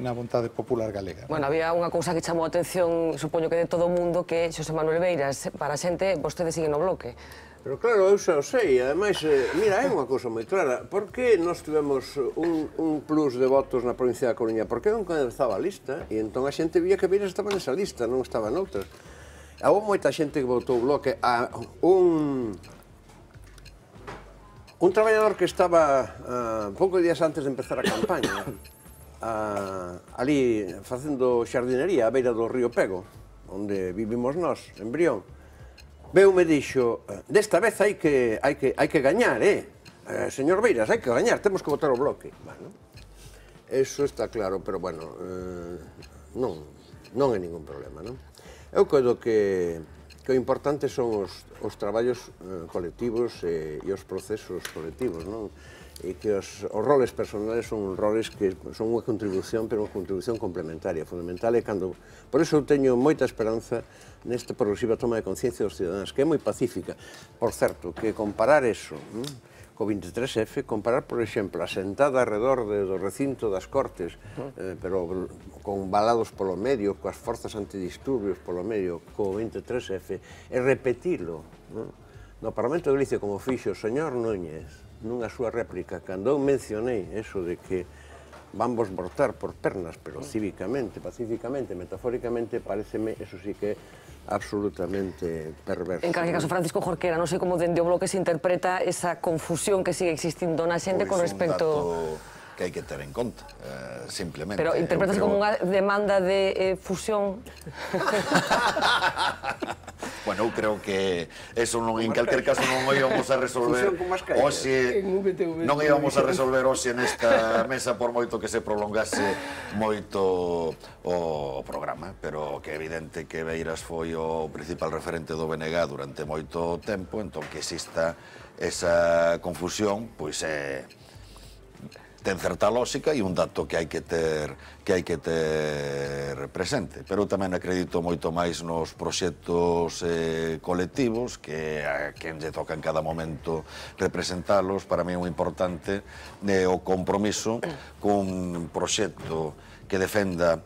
na vontade popular galega. Bueno, había unha cousa que chamou a atención, supoño que de todo o mundo, que Xosé Manuel Beiras, para a xente, vostede sigue no Bloque. Pero claro, eu xa o sei, ademais, mira, é unha cousa moi clara. Por que nós tivemos un plus de votos na provincia da Coruña? Porque non comenzaba a lista, e entón a xente vía que Beiras estaba nesa lista, non estaba noutras. Houve moita xente que votou o Bloque a un traballador que estaba poucos días antes de empezar a campaña, ali facendo xardinería á beira do río Pego, onde vivimos nós, en Brión. Veu me dixo, desta vez hai que gañar, señor Beiras, hai que gañar, temos que votar o Bloque. Bueno, eso está claro, pero bueno, non é ningún problema, non? Eu creo que o importante son os traballos colectivos e os procesos colectivos, non? E que os roles personales son roles que son unha contribución, pero unha contribución complementaria, fundamental, e cando... Por iso eu teño moita esperanza nesta progresiva toma de conciencia dos cidadáns, que é moi pacífica. Por certo, que comparar eso co 23F, comparar, por exemplo, a sentada alrededor do recinto das Cortes, pero con balados polo medio, coas forzas antidisturbios polo medio, co 23F, e repetilo no Parlamento de Galicia, como fixo o señor Núñez, nunha súa réplica, cando eu mencionei eso de que vamos votar por pernas, pero cívicamente, pacíficamente, metafóricamente, pareceme, eso sí que é absolutamente perverso. En calquer caso, Francisco Jorquera, non sei como dende o Bloque se interpreta esa confusión que sigue existindo na xente con respecto... que hai que ter en conta, simplemente. Pero interpretas como unha demanda de fusión? Bueno, eu creo que eso en calquer caso non o íbamos a resolver hoxe, non íbamos a resolver hoxe nesta mesa por moito que se prolongase moito o programa, pero que é evidente que Beiras foi o principal referente do BNG durante moito tempo, entón que exista esa confusión, pois ten certa lógica e un dato que hai que ter presente. Pero eu tamén acredito moito máis nos proxectos colectivos que a quen lle toca en cada momento representalos. Para mí é moi importante o compromiso cun proxecto que defenda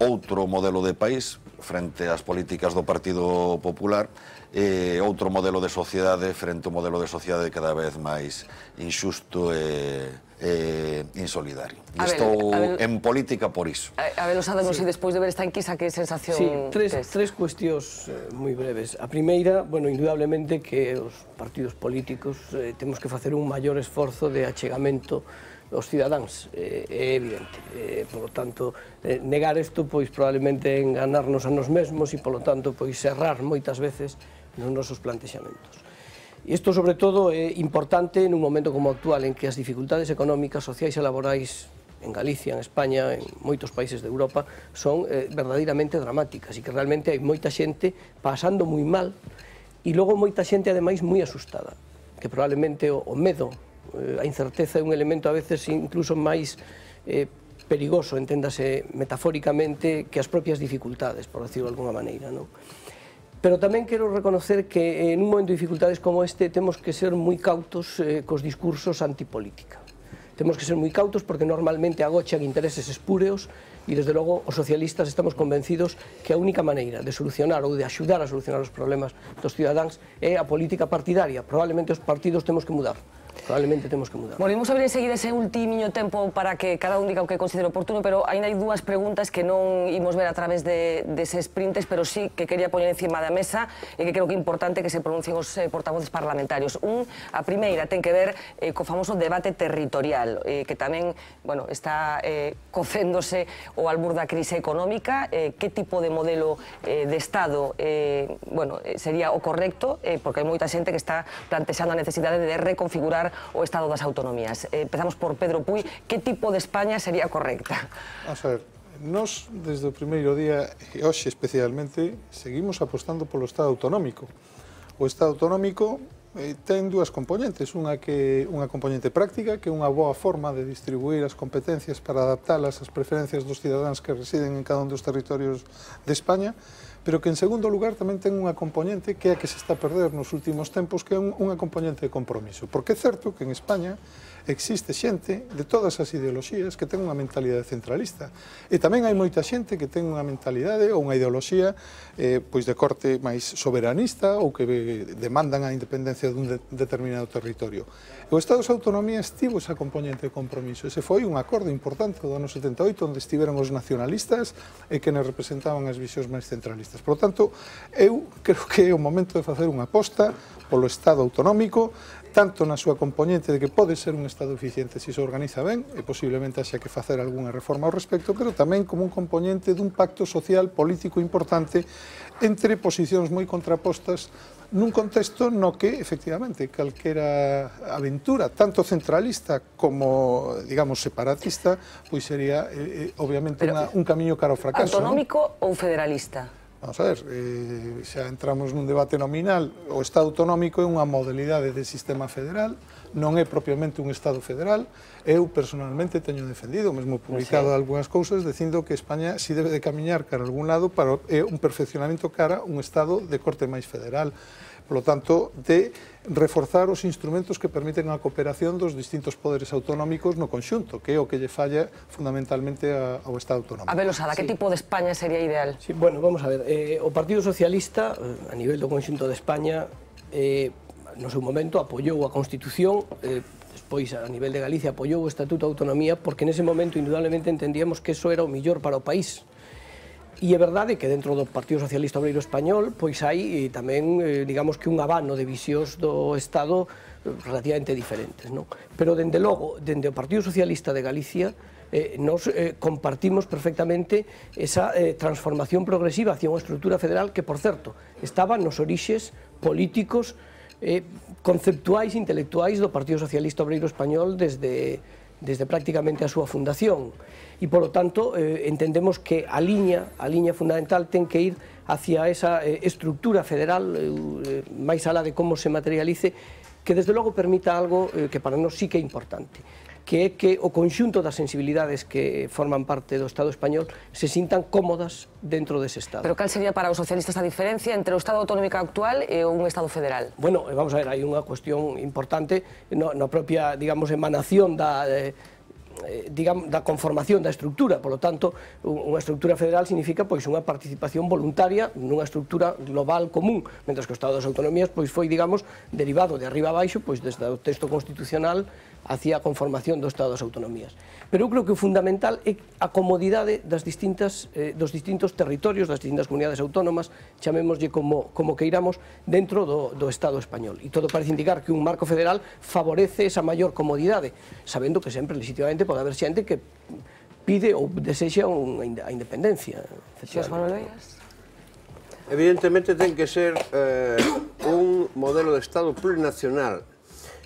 outro modelo de país frente ás políticas do Partido Popular e outro modelo de sociedade frente ao modelo de sociedade cada vez máis injusto e insolidario. Estou en política por iso. Abel Osada, non sei, despois de ver esta enquisa, que sensación... Sí, tres cuestións moi breves. A primeira, bueno, indudablemente que os partidos políticos temos que facer un maior esforzo de achegamento aos cidadáns, é evidente. Por lo tanto, negar isto, pois, probablemente enganarnos a nos mesmos e, por lo tanto, pois, errar moitas veces nos nosos plantexamentos. E isto, sobre todo, é importante nun momento como o actual, en que as dificultades económicas, sociais e laborais en Galicia, en España, en moitos países de Europa, son verdadeiramente dramáticas e que realmente hai moita xente pasando moi mal e logo moita xente, ademais, moi asustada, que probablemente o medo, a incerteza é un elemento a veces incluso máis perigoso, enténdase metafóricamente, que as propias dificultades, por decirlo de alguna maneira, non? Pero tamén quero reconocer que en un momento de dificultades como este temos que ser moi cautos cos discursos antipolítica. Temos que ser moi cautos porque normalmente agochan intereses espúreos e, desde logo, os socialistas estamos convencidos que a única maneira de solucionar ou de axudar a solucionar os problemas dos cidadáns é a política partidaria. Probablemente os partidos temos que mudar. Probablemente temos que mudar. Volvemos a abrir enseguida ese último tempo para que cada un diga o que considere oportuno, pero ainda hai dúas preguntas que non imos ver a través deses printes, pero sí que quería poñer encima da mesa e que creo que é importante que se pronuncien os portavoces parlamentarios. A primeira ten que ver co famoso debate territorial, que tamén está cocéndose ao albur da crise económica. Que tipo de modelo de Estado sería o correcto, porque hai moita xente que está plantexando a necesidade de reconfigurar o Estado das autonomías. Empezamos por Pedro Puy. Que tipo de España sería correcta? Vamos a ver, nós desde o primeiro día, e hoxe especialmente, seguimos apostando polo Estado autonómico. O Estado autonómico ten dúas componentes, unha componente práctica, que é unha boa forma de distribuir as competencias para adaptalas ás preferencias dos cidadáns que residen en cada un dos territorios de España, pero que en segundo lugar tamén ten unha componente que é a que se está a perder nos últimos tempos, que é unha componente de compromiso. Porque é certo que en España existe xente de todas as ideoloxías que ten unha mentalidade centralista, e tamén hai moita xente que ten unha mentalidade ou unha ideoloxía de corte máis soberanista ou que demandan a independencia dun determinado territorio. O Estado das Autonomías tivo esa componente de compromiso. Ese foi un acordo importante do ano 78, onde estiveron os nacionalistas e que nos representaban as visións máis centralistas. Por lo tanto, eu creo que é o momento de facer unha aposta polo Estado autonómico, tanto na súa componente de que pode ser un Estado eficiente se se organiza ben, e posiblemente haxa que facer algunha reforma ao respecto, pero tamén como un componente dun pacto social político importante entre posicións moi contrapostas nun contexto no que, efectivamente, calquera aventura, tanto centralista como, digamos, separatista, pois sería, obviamente, un camiño cara ao fracaso. Autonómico ou federalista? Vamos a ver, xa entramos nun debate nominal. O Estado autonómico é unha modalidade de sistema federal, non é propiamente un Estado federal. Eu, personalmente, teño defendido, mesmo publicado algunhas cousas, dicindo que España si debe de camiñar cara a algún lado para un perfeccionamento cara a un Estado de corte máis federal. Por lo tanto, de reforzar os instrumentos que permiten a cooperación dos distintos poderes autonómicos no conxunto, que é o que lle falla fundamentalmente ao Estado autonómico. A ver, Losada, que tipo de España sería ideal? Sí, bueno, vamos a ver, o Partido Socialista, a nivel do conxunto de España, no seu momento apoiou a Constitución, despois a nivel de Galicia apoiou o Estatuto de Autonomía, porque nese momento indudablemente entendíamos que eso era o millor para o país. E é verdade que dentro do Partido Socialista Obreiro Español pois hai tamén, digamos que un abano de visións do Estado relativamente diferentes, non? Pero, dende logo, dende o Partido Socialista de Galicia, nos compartimos perfectamente esa transformación progresiva hacia unha estrutura federal que, por certo, estaba nos orixes políticos, conceptuais, intelectuais do Partido Socialista Obreiro Español desde prácticamente a súa fundación. E, polo tanto, entendemos que a liña fundamental ten que ir hacia esa estructura federal, máis alá de como se materialice, que desde logo permita algo que para nós sí que é importante, que é que o conxunto das sensibilidades que forman parte do Estado español se sintan cómodas dentro dese Estado. Pero cal sería para os socialistas a diferencia entre o Estado autonómico actual e un Estado federal? Bueno, vamos a ver, hai unha cuestión importante na propia, digamos, emanación da conformación da estructura. Por lo tanto, unha estructura federal significa pois unha participación voluntaria nunha estructura global común, mentre que o Estado das Autonomías pois foi, digamos, derivado de arriba a baixo, pois desde o texto constitucional hacia a conformación do Estado das Autonomías. Pero eu creo que o fundamental é a comodidade dos distintos territorios, das distintas comunidades autónomas, chamémoslle como queiramos, dentro do Estado español. E todo parece indicar que un marco federal favorece esa maior comodidade, sabendo que sempre, legítimamente, pode haber xente que pide ou desexa a independencia. Evidentemente ten que ser un modelo de Estado plurinacional.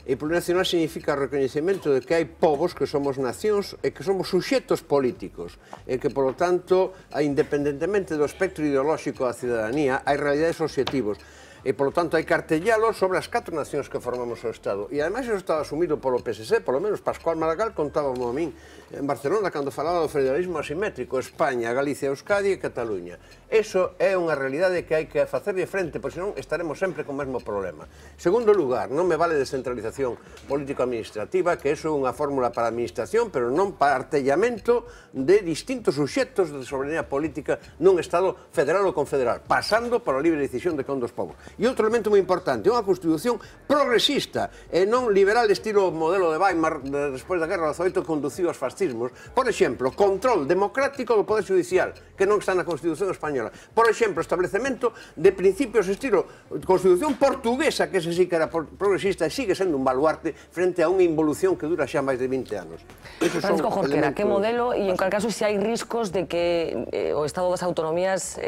E plurinacional significa o recoñecemento de que hai povos que somos nacións e que somos suxetos políticos e que, polo tanto, independentemente do espectro ideolóxico da cidadanía, hai realidades obxectivos. E, polo tanto, hai cartellalos sobre as 4 nacións que formamos o Estado. E, ademais, eso estaba asumido polo PSC, polo menos Pascual Maragall contábamo a min en Barcelona, cando falaba do federalismo asimétrico, España, Galicia, Euskadi e Cataluña. Eso é unha realidade que hai que facerlle frente, porque senón estaremos sempre con o mesmo problema. Segundo lugar, non me vale descentralización político-administrativa, que eso é unha fórmula para a administración, pero non para artellamento de distintos suxetos de soberanía política nun Estado federal ou confederal, pasando por a libre decisión de cada un dos povos. E outro elemento moi importante, unha Constitución progresista e non liberal estilo modelo de Weimar despois da Guerra do 18 conducido aos fascismos. Por exemplo, control democrático do Poder Judicial, que non está na Constitución española. Por exemplo, establecemento de principios estilo Constitución portuguesa, que ese sí que era progresista e sigue sendo un baluarte frente a unha involución que dura xa máis de 20 anos. Francisco Jorquera, que modelo e en cal caso se hai riscos de que o Estado das Autonomías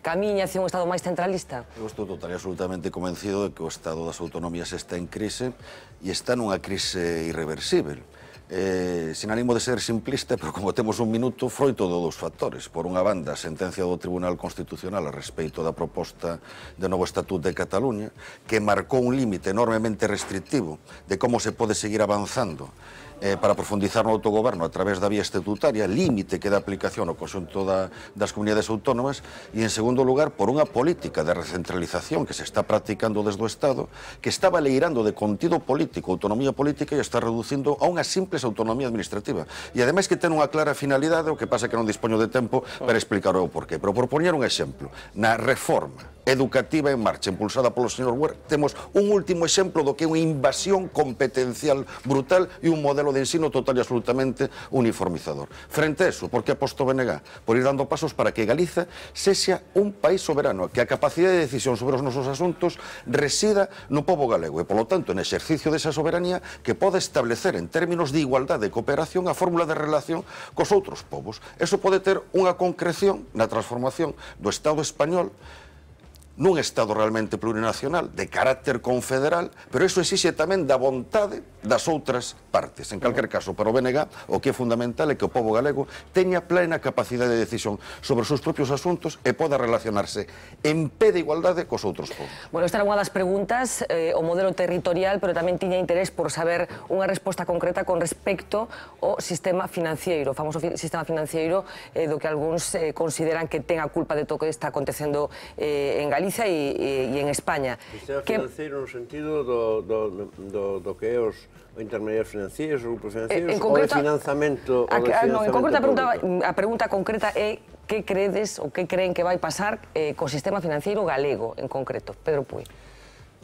camiña hacia un Estado máis centralista? Eu estou total e absolutamente convencido de que o Estado das Autonomías está en crise e está nunha crise irreversible. Sin ánimo de ser simplista, pero como temos un minuto, froito de dous factores. Por unha banda, a sentencia do Tribunal Constitucional a respeito da proposta de novo Estatuto de Cataluña, que marcou un límite enormemente restrictivo de como se pode seguir avanzando para profundizar no autogoberno a través da vía estatutaria, límite que dá aplicación ao conxunto das comunidades autónomas, e, en segundo lugar, por unha política de recentralización que se está practicando desde o Estado, que está baleirando de contido político, autonomía política, e está reducindo a unha simples autonomía administrativa. E, ademais, que ten unha clara finalidade, o que pasa que non dispoño de tempo para explicar o porqué. Pero, por poñer un exemplo, na reforma educativa en marcha, impulsada polo señor Wert, temos un último exemplo do que é unha invasión competencial brutal e un modelo de ensino total e absolutamente uniformizador. Frente a eso, por que apostou BNG? Por ir dando pasos para que Galiza sexa un país soberano, que a capacidade de decisión sobre os nosos asuntos resida no pobo galego e, polo tanto, en exercicio desa soberanía que pode establecer en términos de igualdade e cooperación a fórmula de relación cos outros povos. Eso pode ter unha concreción na transformación do Estado español nun Estado realmente plurinacional, de carácter confederal, pero eso exixe tamén da vontade das outras partes. En calquer caso, para o BNG, o que é fundamental é que o pobo galego teña plena capacidade de decisión sobre os seus propios asuntos e poda relacionarse en pé de igualdade cos outros povos. Bueno, esta era unha das preguntas, o modelo territorial, pero tamén tiña interés por saber unha resposta concreta con respecto ao sistema financiero, o famoso sistema financiero do que algúns consideran que ten a culpa de todo o que está acontecendo en Galicia e en España. Sistema financiero no sentido do que é os intermediarios financieros, os grupos financieros, ou de financiamento? En concreto, a pregunta concreta é que credes ou que creen que vai pasar co sistema financiero galego, en concreto. Pedro Puy.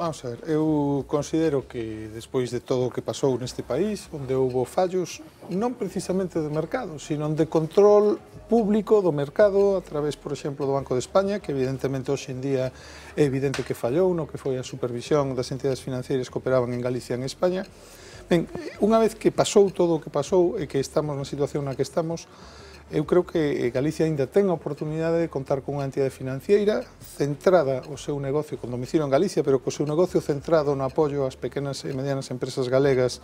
Vamos a ver, eu considero que despois de todo o que pasou neste país, onde houve fallos non precisamente de mercado, sino de control público do mercado a través, por exemplo, do Banco de España, que evidentemente hoxe en día é evidente que fallou, no que foi a supervisión das entidades financeiras que operaban en Galicia e en España. Ben, unha vez que pasou todo o que pasou e que estamos na situación na que estamos, eu creo que Galicia ainda ten a oportunidade de contar con unha entidade financiera centrada o seu negocio con domicilio en Galicia, pero co seu negocio centrado no apoio ás pequenas e medianas empresas galegas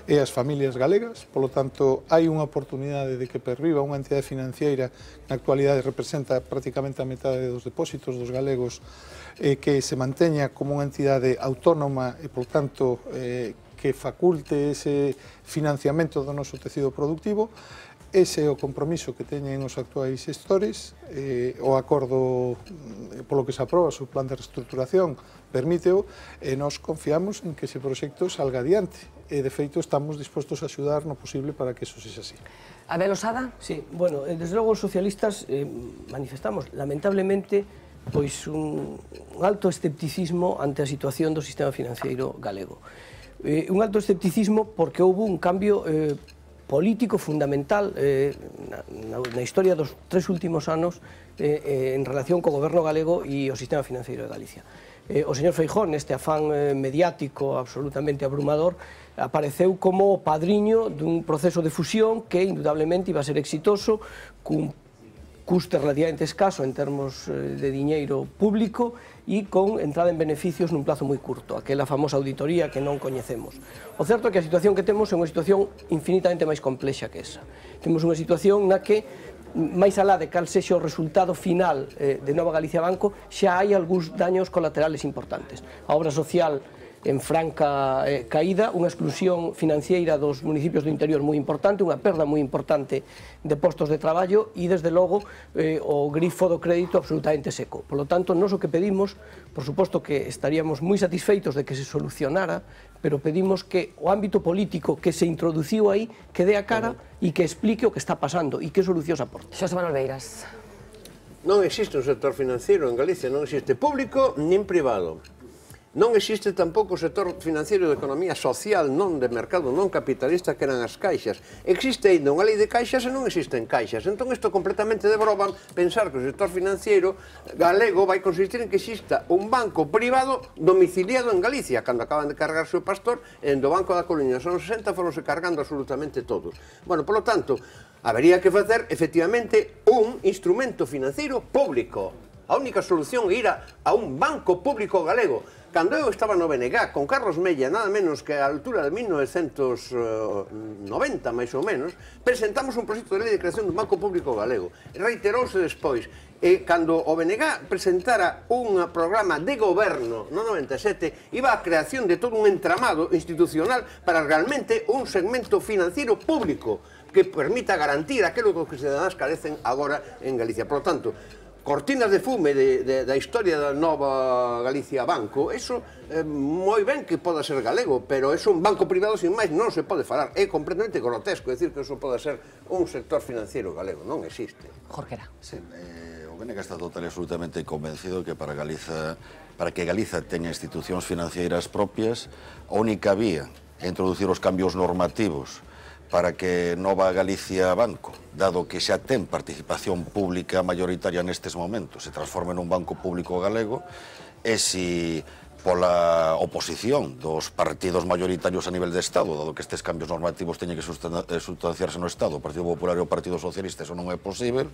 e as familias galegas. Polo tanto, hai unha oportunidade de que perviva unha entidade financiera que na actualidade representa prácticamente a metade dos depósitos dos galegos, que se manteña como unha entidade autónoma e, por tanto, que faculte ese financiamento do noso tecido productivo. Ese é o compromiso que teñen os actuais xestores, o acordo polo que se aproba o plan de reestructuración permíteo, e nos confiamos en que ese proxecto salga adiante, e de feito estamos dispostos a axudar no posible para que eso sexa así. Abel Osada? Sí, bueno, desde logo os socialistas manifestamos lamentablemente pois un alto escepticismo ante a situación do sistema financiero galego. Un alto escepticismo porque houve un cambio político fundamental na historia dos 3 últimos anos en relación co goberno galego e o sistema financiero de Galicia. O señor Feijóo, neste afán mediático absolutamente abrumador, apareceu como padriño dun proceso de fusión que indudablemente iba a ser exitoso, cun custe relativamente escaso en termos de diñeiro público e con entrada en beneficios nun plazo moi curto, aquela famosa auditoría que non coñecemos. O certo é que a situación que temos é unha situación infinitamente máis complexa que esa. Temos unha situación na que, máis alá de cal sexa o resultado final de Nova Galicia Banco, xa hai algúns daños colaterales importantes. A obra social en franca caída, unha exclusión financiera dos municipios do interior moi importante, unha perda moi importante de postos de traballo e, desde logo, o grifo do crédito absolutamente seco. Por lo tanto, nós o que pedimos, por suposto que estaríamos moi satisfeitos de que se solucionara, pero pedimos que o ámbito político que se introduciu aí que dé a cara e que explique o que está pasando e que solucións aporte. Xosé Manuel Beiras. Non existe un sector financiero en Galicia, non existe público nin privado. Non existe tampouco o sector financiero de economía social, non de mercado, non capitalista, que eran as caixas. Existe ainda unha lei de caixas e non existen caixas. Entón, isto completamente de broma pensar que o sector financiero galego vai consistir en que exista un banco privado domiciliado en Galicia, cando acaban de cargarse o Pastor, en do Banco da Coruña, son 60, foronse cargando absolutamente todos. Bueno, polo tanto, habería que facer, efectivamente, un instrumento financiero público. A única solución é ir a un banco público galego. Cando eu estaba no BNG, con Carlos Mella, nada menos que a altura de 1990, máis ou menos, presentamos un proxecto de lei de creación dun banco público galego. Reiterouse despois. E cando o BNG presentara un programa de goberno no 97, iba a creación de todo un entramado institucional para realmente un segmento financiero público que permita garantir aquilo que os cidadáns carecen agora en Galicia. Por lo tanto, cortinas de fume da historia da nova Galicia Banco, eso moi ben que poda ser galego, pero é un banco privado sin máis, non se pode falar. É completamente grotesco decir que eso poda ser un sector financiero galego, non existe. Jorquera. Sí, o BNG está total e absolutamente convencido que para que Galiza teña institucións financeiras propias, a única vía é introducir os cambios normativos para que Nova Galicia Banco, dado que xa ten participación pública mayoritaria nestes momentos, se transforme nun banco público galego, e se pola oposición dos partidos mayoritarios a nivel de Estado, dado que estes cambios normativos teñen que sustanciarse no Estado, o Partido Popular e o Partido Socialista, eso non é posible,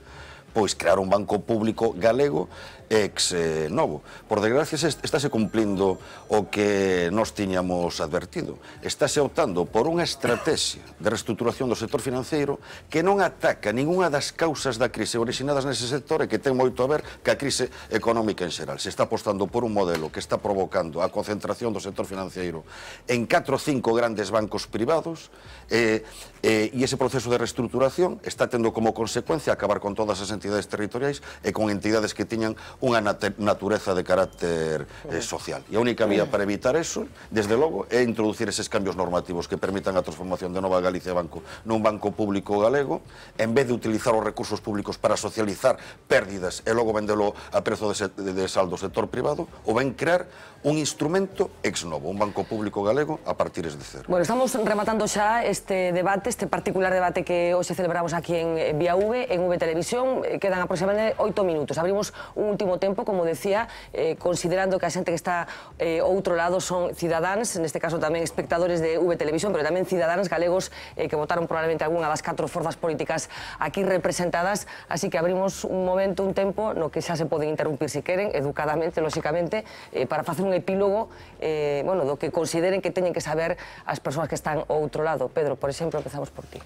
pois crear un banco público galego ex novo. Por desgracia, estáse cumplindo o que nos tiñamos advertido. Estáse optando por unha estrategia de reestruturación do sector financeiro que non ataca ningunha das causas da crise originadas nese sector e que ten moito a ver ca crise económica en xeral. Se está apostando por un modelo que está provocando a concentración do sector financeiro en 4 ou 5 grandes bancos privados e ese proceso de reestruturación está tendo como consecuencia acabar con todas as entidades territoriais e con entidades que tiñan unha natureza de carácter social. E a única vía para evitar eso, desde logo, é introducir eses cambios normativos que permitan a transformación de Nova Galicia Banco nun banco público galego, en vez de utilizar os recursos públicos para socializar pérdidas e logo vendelo a prezo de saldo ao sector privado, ou ben crear un instrumento ex novo, un banco público galego a partir de cero. Bueno, estamos rematando xa este debate, este particular debate que hoxe celebramos aquí en Vía V, en V Televisión. Quedan aproximadamente 8 minutos. Abrimos un último tempo, como decía, considerando que a xente que está ao outro lado son cidadáns, neste caso tamén espectadores de V Televisión, pero tamén cidadáns galegos que votaron probablemente algunha das 4 forzas políticas aquí representadas, así que abrimos un momento, un tempo, no que xa se poden interrumpir se queren, educadamente, lóxicamente, para facer un epílogo do que consideren que teñen que saber as persoas que están ao outro lado. Pedro, por exemplo, empezamos por ti.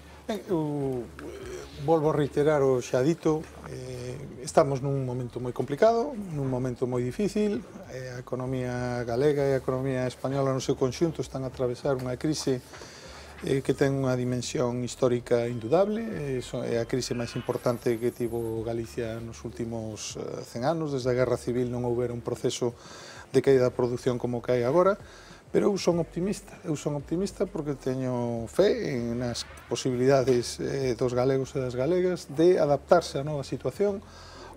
Volvo a reiterar o xa dito, estamos nun momento moi complicado, nun momento moi difícil, a economía galega e a economía española no seu conxunto están a atravesar unha crise que ten unha dimensión histórica indudable, é a crise máis importante que tivo Galicia nos últimos 100 anos, desde a Guerra Civil non houbera un proceso de caída da produción como que hai agora, pero eu son optimista porque teño fe nas posibilidades dos galegos e das galegas de adaptarse á nova situación,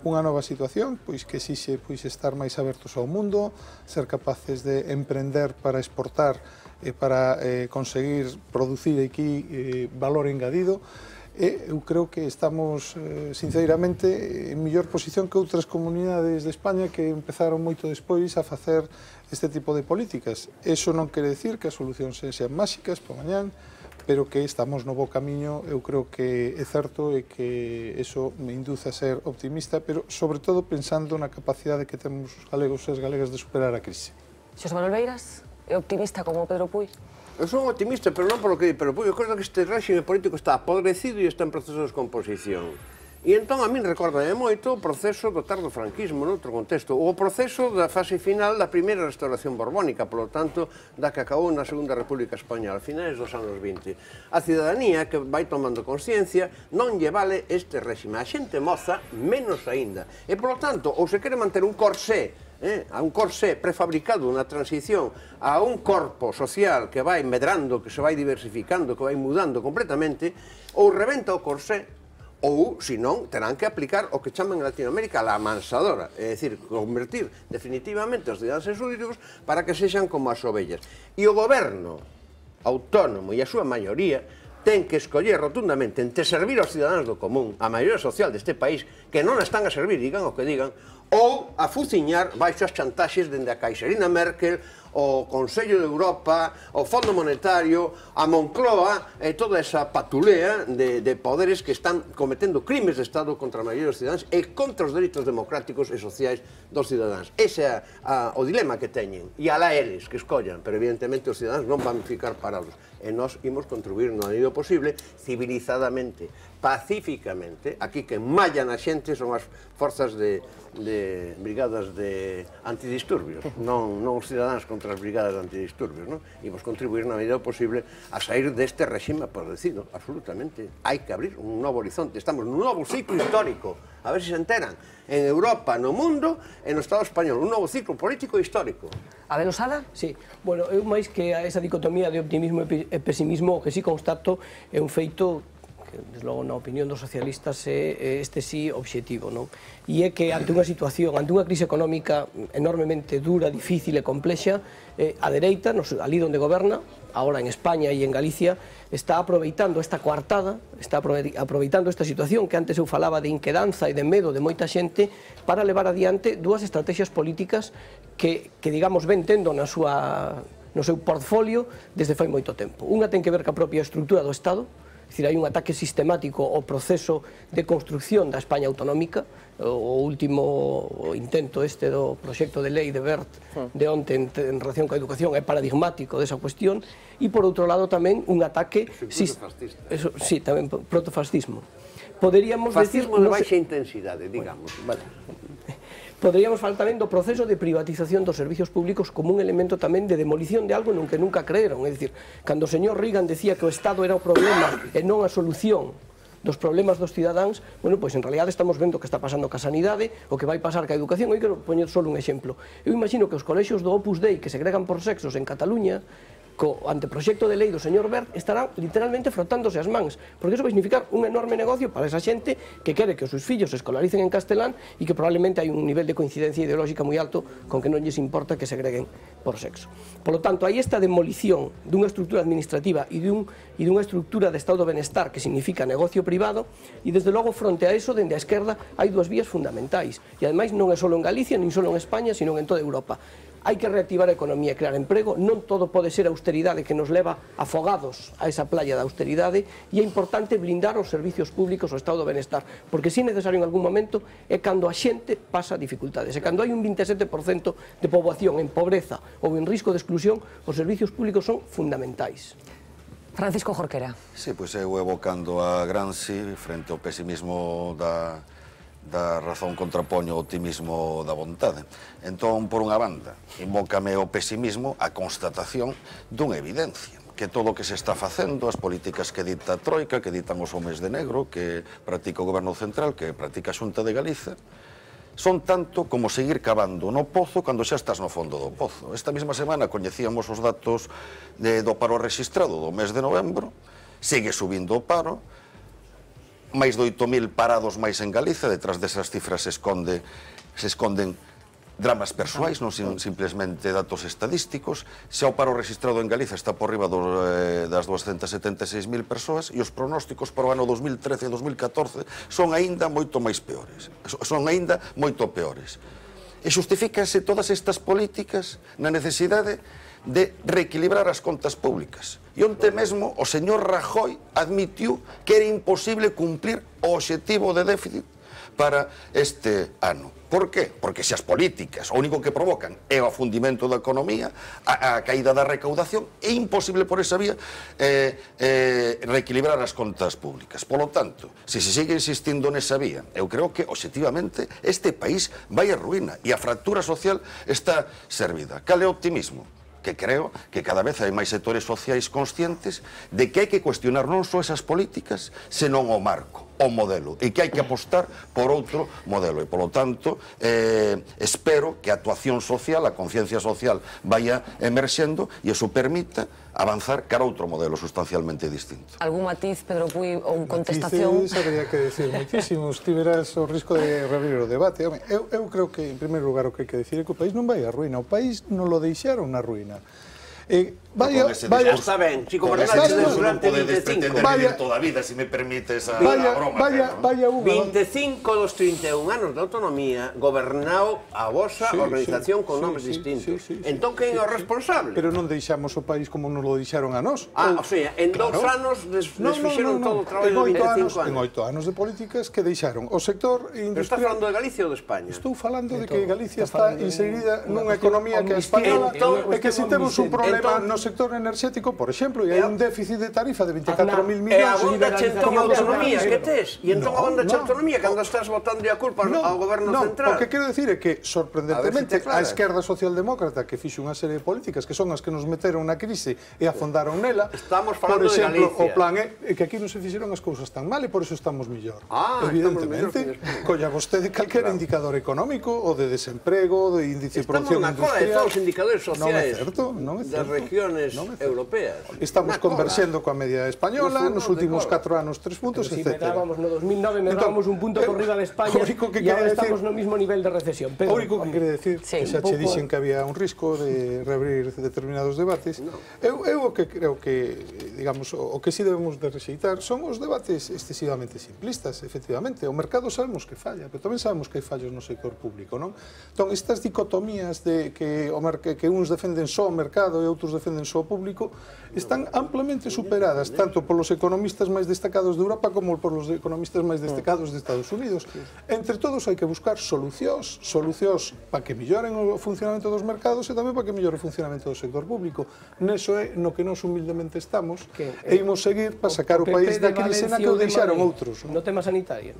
unha nova situación pois que exixe estar máis abertos ao mundo, ser capaces de emprender para exportar e para conseguir producir aquí valor engadido. Eu creo que estamos, sinceramente, en mellor posición que outras comunidades de España que empezaron moito despois a facer este tipo de políticas. Eso non quere decir que as solucións sean máxicas para mañán, pero que estamos no bo camiño, eu creo que é certo e que eso me induce a ser optimista, pero sobre todo pensando na capacidade que temos os galegos e as galegas de superar a crise. Xosé Manuel Beiras, é optimista como Pedro Puig? Eu son optimista, pero non polo que di Pedro Puig. Eu creo que este réxime político está apodrecido e está en proceso de descomposición. E entón a min recórdame moito o proceso do tardofranquismo noutro contexto, o proceso da fase final da primeira restauración borbónica, polo tanto, da que acabou na Segunda República Española, a finais dos anos 20. A cidadanía que vai tomando consciencia non lle vale este réxime. A xente moza, menos aínda. E, polo tanto, ou se quere manter un corsé, a un corsé prefabricado na transición a un corpo social que vai medrando, que se vai diversificando, que vai mudando completamente, ou rebenta o corsé, ou, senón, terán que aplicar o que chaman en Latinoamérica la amansadora, é dicir, convertir definitivamente os cidadáns en súbditos para que sexan como as ovellas. E o goberno autónomo e a súa maioría ten que escoller rotundamente entre servir aos cidadáns do común, a maioría social deste país, que non están a servir, digan o que digan, ou a fuciñar baixo as chantaxes dende a Caixerina Merkel, o Consello de Europa, o Fondo Monetario, a Moncloa e toda esa patulea de poderes que están cometendo crimes de Estado contra a maioría dos cidadáns e contra os dereitos democráticos e sociais dos cidadáns. Ese é o dilema que teñen. E alá eles que escollan, pero evidentemente os cidadáns non van ficar parados. E nós imos contribuir no medida posible, civilizadamente, pacíficamente. Aquí que mallan a xente son as forzas de brigadas de antidisturbios, non os cidadáns contra as brigadas de antidisturbios, non? Imos contribuir na medida posible a sair deste réxime aborrecido, absolutamente. Hai que abrir un novo horizonte, estamos nun novo ciclo histórico, a ver se se enteran, en Europa, no mundo e no Estado español, un novo ciclo político e histórico. Abel Osada? Sí, bueno, eu máis que esa dicotomía de optimismo e pesimismo, o que sí constato é un feito que, desde logo, na opinión dos socialistas é este sí obxectivo, non? E é que ante unha situación, ante unha crise económica enormemente dura, difícil e complexa, a dereita, ali onde goberna, agora en España e en Galicia, está aproveitando esta coartada, está aproveitando esta situación que antes eu falaba de inquedanza e de medo de moita xente para levar adiante dúas estrategias políticas que digamos, ven tendo no seu portfolio desde fai moito tempo. Unha ten que ver ca propia estrutura do Estado, é dicir, hai un ataque sistemático ao proceso de construcción da España autonómica, o último intento este do proxecto de lei de Wert de onte en relación coa educación é paradigmático desa cuestión, e por outro lado tamén un ataque sí, tamén protofascismo. Poderíamos decir fascismo de baixa intensidade, digamos. Poderíamos falar tamén do proceso de privatización dos servicios públicos como un elemento tamén de demolición de algo non que nunca creeron. É dicir, cando o señor Reagan decía que o Estado era o problema e non a solución dos problemas dos cidadáns, bueno, pois en realidad estamos vendo o que está pasando ca sanidade, o que vai pasar ca educación. Eu quero poñer só un exemplo. Eu imagino que os colexios do Opus Dei que segregan por sexos en Cataluña, co anteproxecto de lei do señor Wert, estarán literalmente frotándose as mans, porque iso vai significar un enorme negocio para esa xente que quere que os seus fillos se escolaricen en castelán e que probablemente hai un nivel de coincidencia ideolóxica moi alto con que non lles importa que segreguen por sexo. Por lo tanto, hai esta demolición dunha estrutura administrativa e dunha estrutura de estado de benestar que significa negocio privado, e desde logo fronte a eso, dende a esquerda, hai dúas vías fundamentais, e ademais non é só en Galicia, nin só en España, sino en toda Europa. Hai que reactivar a economía e crear emprego, non todo pode ser austeridade que nos leva afogados a esa playa da austeridade, e é importante blindar os servicios públicos, o estado do benestar, porque se é necesario en algún momento é cando a xente pasa dificultades, e cando hai un 27% de poboación en pobreza ou en risco de exclusión, os servicios públicos son fundamentais. Francisco Jorquera. Sí, pois eu evocando a Gramsci frente ao pesimismo da razón contrapoño o optimismo da vontade. Entón, por unha banda, invócame o pesimismo a constatación dunha evidencia, que todo o que se está facendo, as políticas que dita a Troika, que ditan os homes de negro, que practica o Goberno Central, que practica a Xunta de Galiza, son tanto como seguir cavando no pozo cando xa estás no fondo do pozo. Esta mesma semana coñecíamos os datos do paro rexistrado do mes de novembro, sigue subindo o paro, máis de 8.000 parados máis en Galiza, detrás desas cifras se esconden dramas persoais, non simplemente datos estadísticos. Xa o paro registrado en Galiza está por riba das 276.000 persoas e os pronósticos para o ano 2013 e 2014 son aínda moito máis peores. Son aínda moito peores. E justifícanse todas estas políticas na necesidade de reequilibrar as contas públicas. E onte mesmo o señor Rajoy admitiu que era imposible cumplir o obxectivo de déficit para este ano. Por qué? Porque se as políticas o único que provocan é o afundimento da economía, a caída da recaudación, é imposible por esa vía reequilibrar as contas públicas. Polo tanto, se se sigue insistindo nesa vía, eu creo que, obxectivamente, este país vai a ruína e a fractura social está servida. Cal é o optimismo? Que creo que cada vez hai máis sectores sociais conscientes de que hai que cuestionar non só esas políticas, senón o marco, o modelo, e que hai que apostar por outro modelo. E, polo tanto, espero que a actuación social, a conciencia social, vaya emerxendo e iso permita avanzar cara a outro modelo sustancialmente distinto. Algún matiz, Pedro Puy, ou contestación? Matices habría que decir moitísimos. Ti verás o risco de reabrir o debate. Eu creo que, en primeiro lugar, o que hai que decir é que o país non vai a ruína. O país non lo deixaron na ruína. Está ben, si gobernaste durante 25 toda a vida, se me permite esa broma. 25 dos 31 anos de autonomía gobernao a vosa organización con nomes distintos. Entón, quen é o responsable? Pero non deixamos o país como nos lo deixaron a nós. O sea, en 2 anos desfixeron todo o traballo de 25 anos. En 8 anos de políticas que deixaron o sector industrial... Pero estás falando de Galicia ou de España? Estou falando de que Galicia está inserida nunha economía que é española e que se temos un problema no sector enerxético, por exemplo, e hai un déficit de tarifa de 24.000 millóns. E abondache entón a autonomía que tes? E entón abondache a autonomía cando estás votando a culpa ao goberno central? O que quero decir é que, sorprendentemente, a esquerda socialdemócrata que fixe unha serie de políticas que son as que nos meteron na crise e afondaron nela, por exemplo, o plan é que aquí non se fixeron as cousas tan mal e por eso estamos mellor. Evidentemente, colla vostede calquera indicador económico, o de desemprego, de índice de producción industrial. Estamos na cola de todos os indicadores sociais das regiones europeas. Estamos converxendo coa media española nos últimos 4 anos 3 puntos, etc. Si medábamos no 2009, medábamos un punto por riba de España e agora estamos no mismo nivel de recesión. O único que quere decir, que xa che dixen que había un risco de reabrir determinados debates, eu o que creo que, digamos, o que si debemos de rexeitar son os debates excesivamente simplistas, efectivamente. O mercado sabemos que falla, pero tamén sabemos que hai fallos no sector público, non? Entón, estas dicotomías de que uns defenden só o mercado e outros defenden só o público están amplamente superadas tanto polos economistas máis destacados de Europa como polos economistas máis destacados de Estados Unidos. Entre todos hai que buscar solucións para que melloren o funcionamento dos mercados e tamén para que mellore o funcionamento do sector público. Neso é no que nós humildemente estamos e imos seguir para sacar o país da crise na que o deixaron outros. No tema sanitario.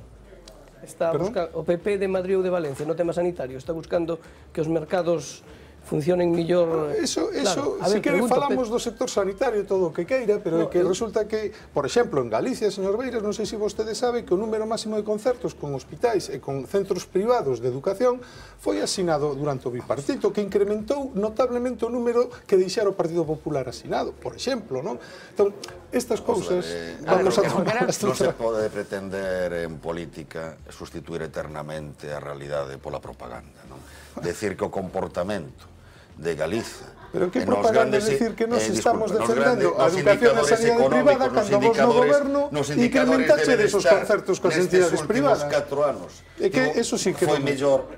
O PP de Madrid ou de Valencia no tema sanitario está buscando que os mercados funcionen mellor... Eso, se quere falamos do sector sanitario todo o que queira, pero que resulta que, por exemplo, en Galicia, señor Beiras, non sei se vostede sabe que o número máximo de concertos con hospitais e con centros privados de educación foi asinado durante o bipartito, que incrementou notablemente o número que deixara o Partido Popular asinado, por exemplo, non? Entón, estas cousas vamos a tomar... Non se pode pretender en política sustituir eternamente a realidade pola propaganda, non? Decir que o comportamento de Galiza. Pero que propaganda é dicir que nos estamos defendendo a educación e sanidade privada cando vos no goberno incrementaxe desos concertos coas entidades privadas. Nestes últimos 4 anos. É que eso sí que foi mellor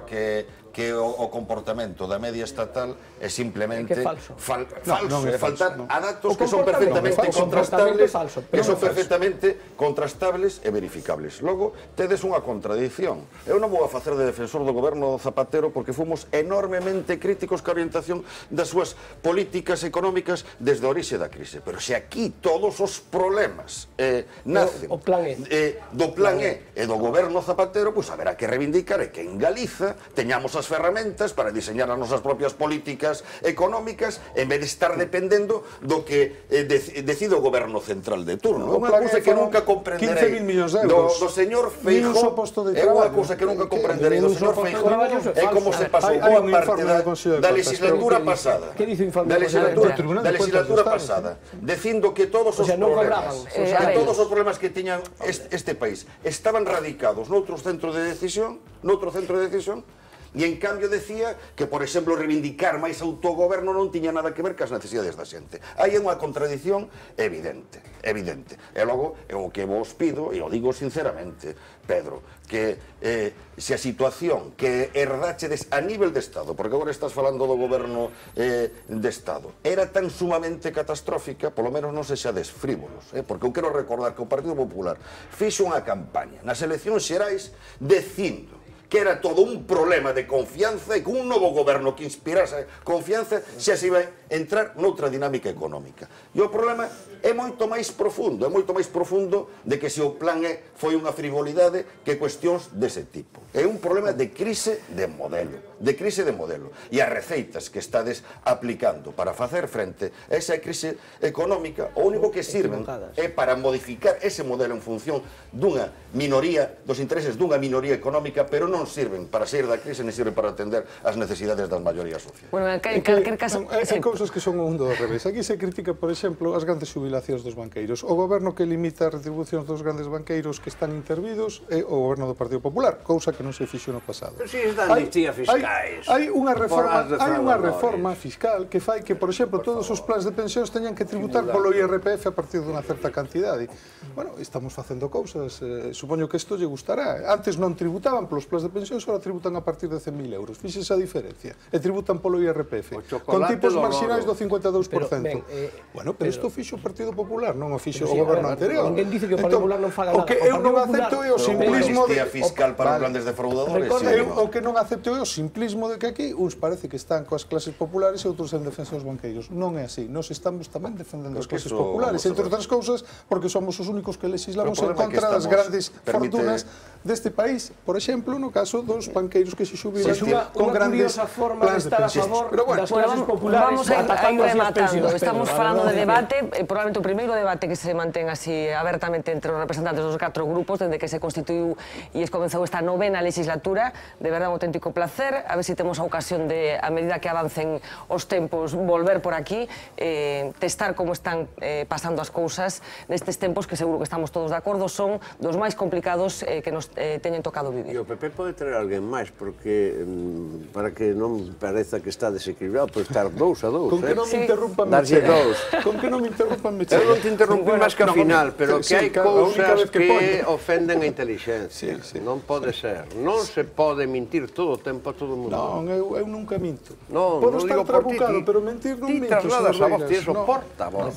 que o comportamento da media estatal é simplemente falso, é faltar a datos que son perfectamente contrastables e verificables. Logo, tedes unha contradición. Eu non vou a facer de defensor do goberno Zapatero porque fomos enormemente críticos ca orientación das súas políticas económicas desde a orixe da crise. Pero se aquí todos os problemas nacen do plan E e do goberno Zapatero, pois haberá que reivindicar que en Galiza teñamos as ferramentas para diseñar as nosas propias políticas económicas en vez de estar dependendo do que decide o goberno central de turno. É unha cousa que nunca comprenderei do señor Feijóo, é unha cousa que nunca comprenderei do señor Feijóo, é como se pasou boa parte da legislatura pasada dicindo que todos os problemas que tiñan este país estaban radicados noutro centro de decisión E, en cambio, decía que, por exemplo, reivindicar máis autogoberno non tiña nada que ver cas necesidades da xente. Aí é unha contradición evidente, evidente. E logo, o que vos pido, e o digo sinceramente, Pedro, que se a situación que herdáchedes a nivel de Estado, porque agora estás falando do goberno de Estado, era tan sumamente catastrófica, polo menos non sexades frívolos, porque eu quero recordar que o Partido Popular fixo unha campaña nas eleccións xerais dicindo que era todo un problema de confianza e que un novo goberno que inspirase confianza xa se iba a entrar noutra dinámica económica. E o problema é moito máis profundo, de que se o plan foi unha frivolidade que cuestións dese tipo. É un problema de crise de modelo, E as receitas que estades aplicando para facer frente a esa crise económica, o único que sirven é para modificar ese modelo en función dunha minoría, dos intereses dunha minoría económica, pero non sirven para sair da crise, nem sirven para atender as necesidades das maiorías sociais. Bueno, en calquer caso... Hai cousas que son o mundo do revés. Aquí se critica, por exemplo, as grandes xubilacións dos banqueiros. O goberno que limita as retribucións dos grandes banqueiros que están intervidos é o goberno do Partido Popular, cousa que non se fixo no pasado. Pero si es da amnistía fiscais. Hai unha reforma fiscal que fai que, por exemplo, todos os plans de pensións teñan que tributar polo IRPF a partir dunha certa cantidade. Bueno, estamos facendo cousas, supoño que isto lle gustará. Antes non tributaban polos plans de pensións, agora tributan a partir de 100.000 euros. Fíxese a diferencia. E tributan polo IRPF. Con tipos marxinais do 52%. Bueno, pero isto fixo o Partido Popular, non o fixo o goberno anterior. Ninguén dice que o Partido Popular non faga nada. O que eu non acepto é o simplismo de... fiscal para os grandes defraudadores. O que non acepto é o simplismo de que aquí uns parece que están coas clases populares e outros en defensa dos banqueiros. Non é así. Nós estamos tamén defendendo as clases populares, entre outras cousas, porque somos os únicos que legislamos en contra das grandes fortunas deste país. Por exemplo, no caso dos banqueiros que se xubilan con grandes plans de pensións. Pero bueno, vamos a ir rematando. Estamos falando de debate, probablemente o primeiro debate que se mantén así abertamente entre os representantes dos 4 grupos desde que se constituiu e comenzou esta novena legislatura. De verdade, un auténtico placer. A ver se temos a ocasión de, a medida que avancen os tempos, volver por aquí, testar como están pasando as cousas nestes tempos que seguro que estamos todos de acordo son dos máis complicados que nos teñen tocado vivir. E o PP pode traer alguén máis, porque para que non pareza que está desequilibrado, pode estar 2-2. Con que non me interrumpan, Con que non me interrumpan, me Eu non te interrumpi máis que ao final, pero que hai cousas que ofenden a inteligencia. Non pode ser. Non se pode mentir todo o tempo a todo o mundo. Non, eu nunca minto. Podo estar trabucado, pero mentir non minto, señor Beiras. Ti portavoz.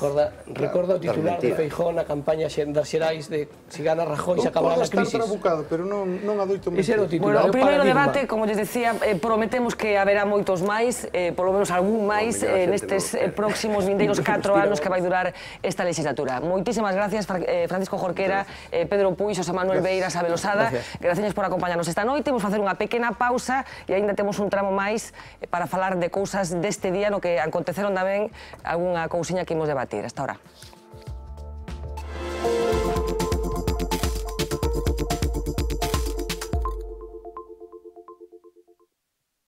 Recorda o titular de Feijóo na campaña das xerais de se gana Rajoy se acabará a crisis. Podo estar trabucado, pero non adoito mentir. Ese era o titular. Bueno, o primeiro debate, como lles decía, prometemos que haberá moitos máis, polo menos algún máis, nestes próximos vindeiros 4 anos que vai durar esta legislatura. Moitísimas gracias, Francisco Jorquera, Pedro Puig, Xosé Manuel Beiras, Abel Osada. Gracias por acompañarnos esta noite. Vamos facer unha pequena pausa e aínda temos un tramo máis para falar de cousas deste día no que aconteceron tamén algunha cousiña que imos debatir. Hasta ahora.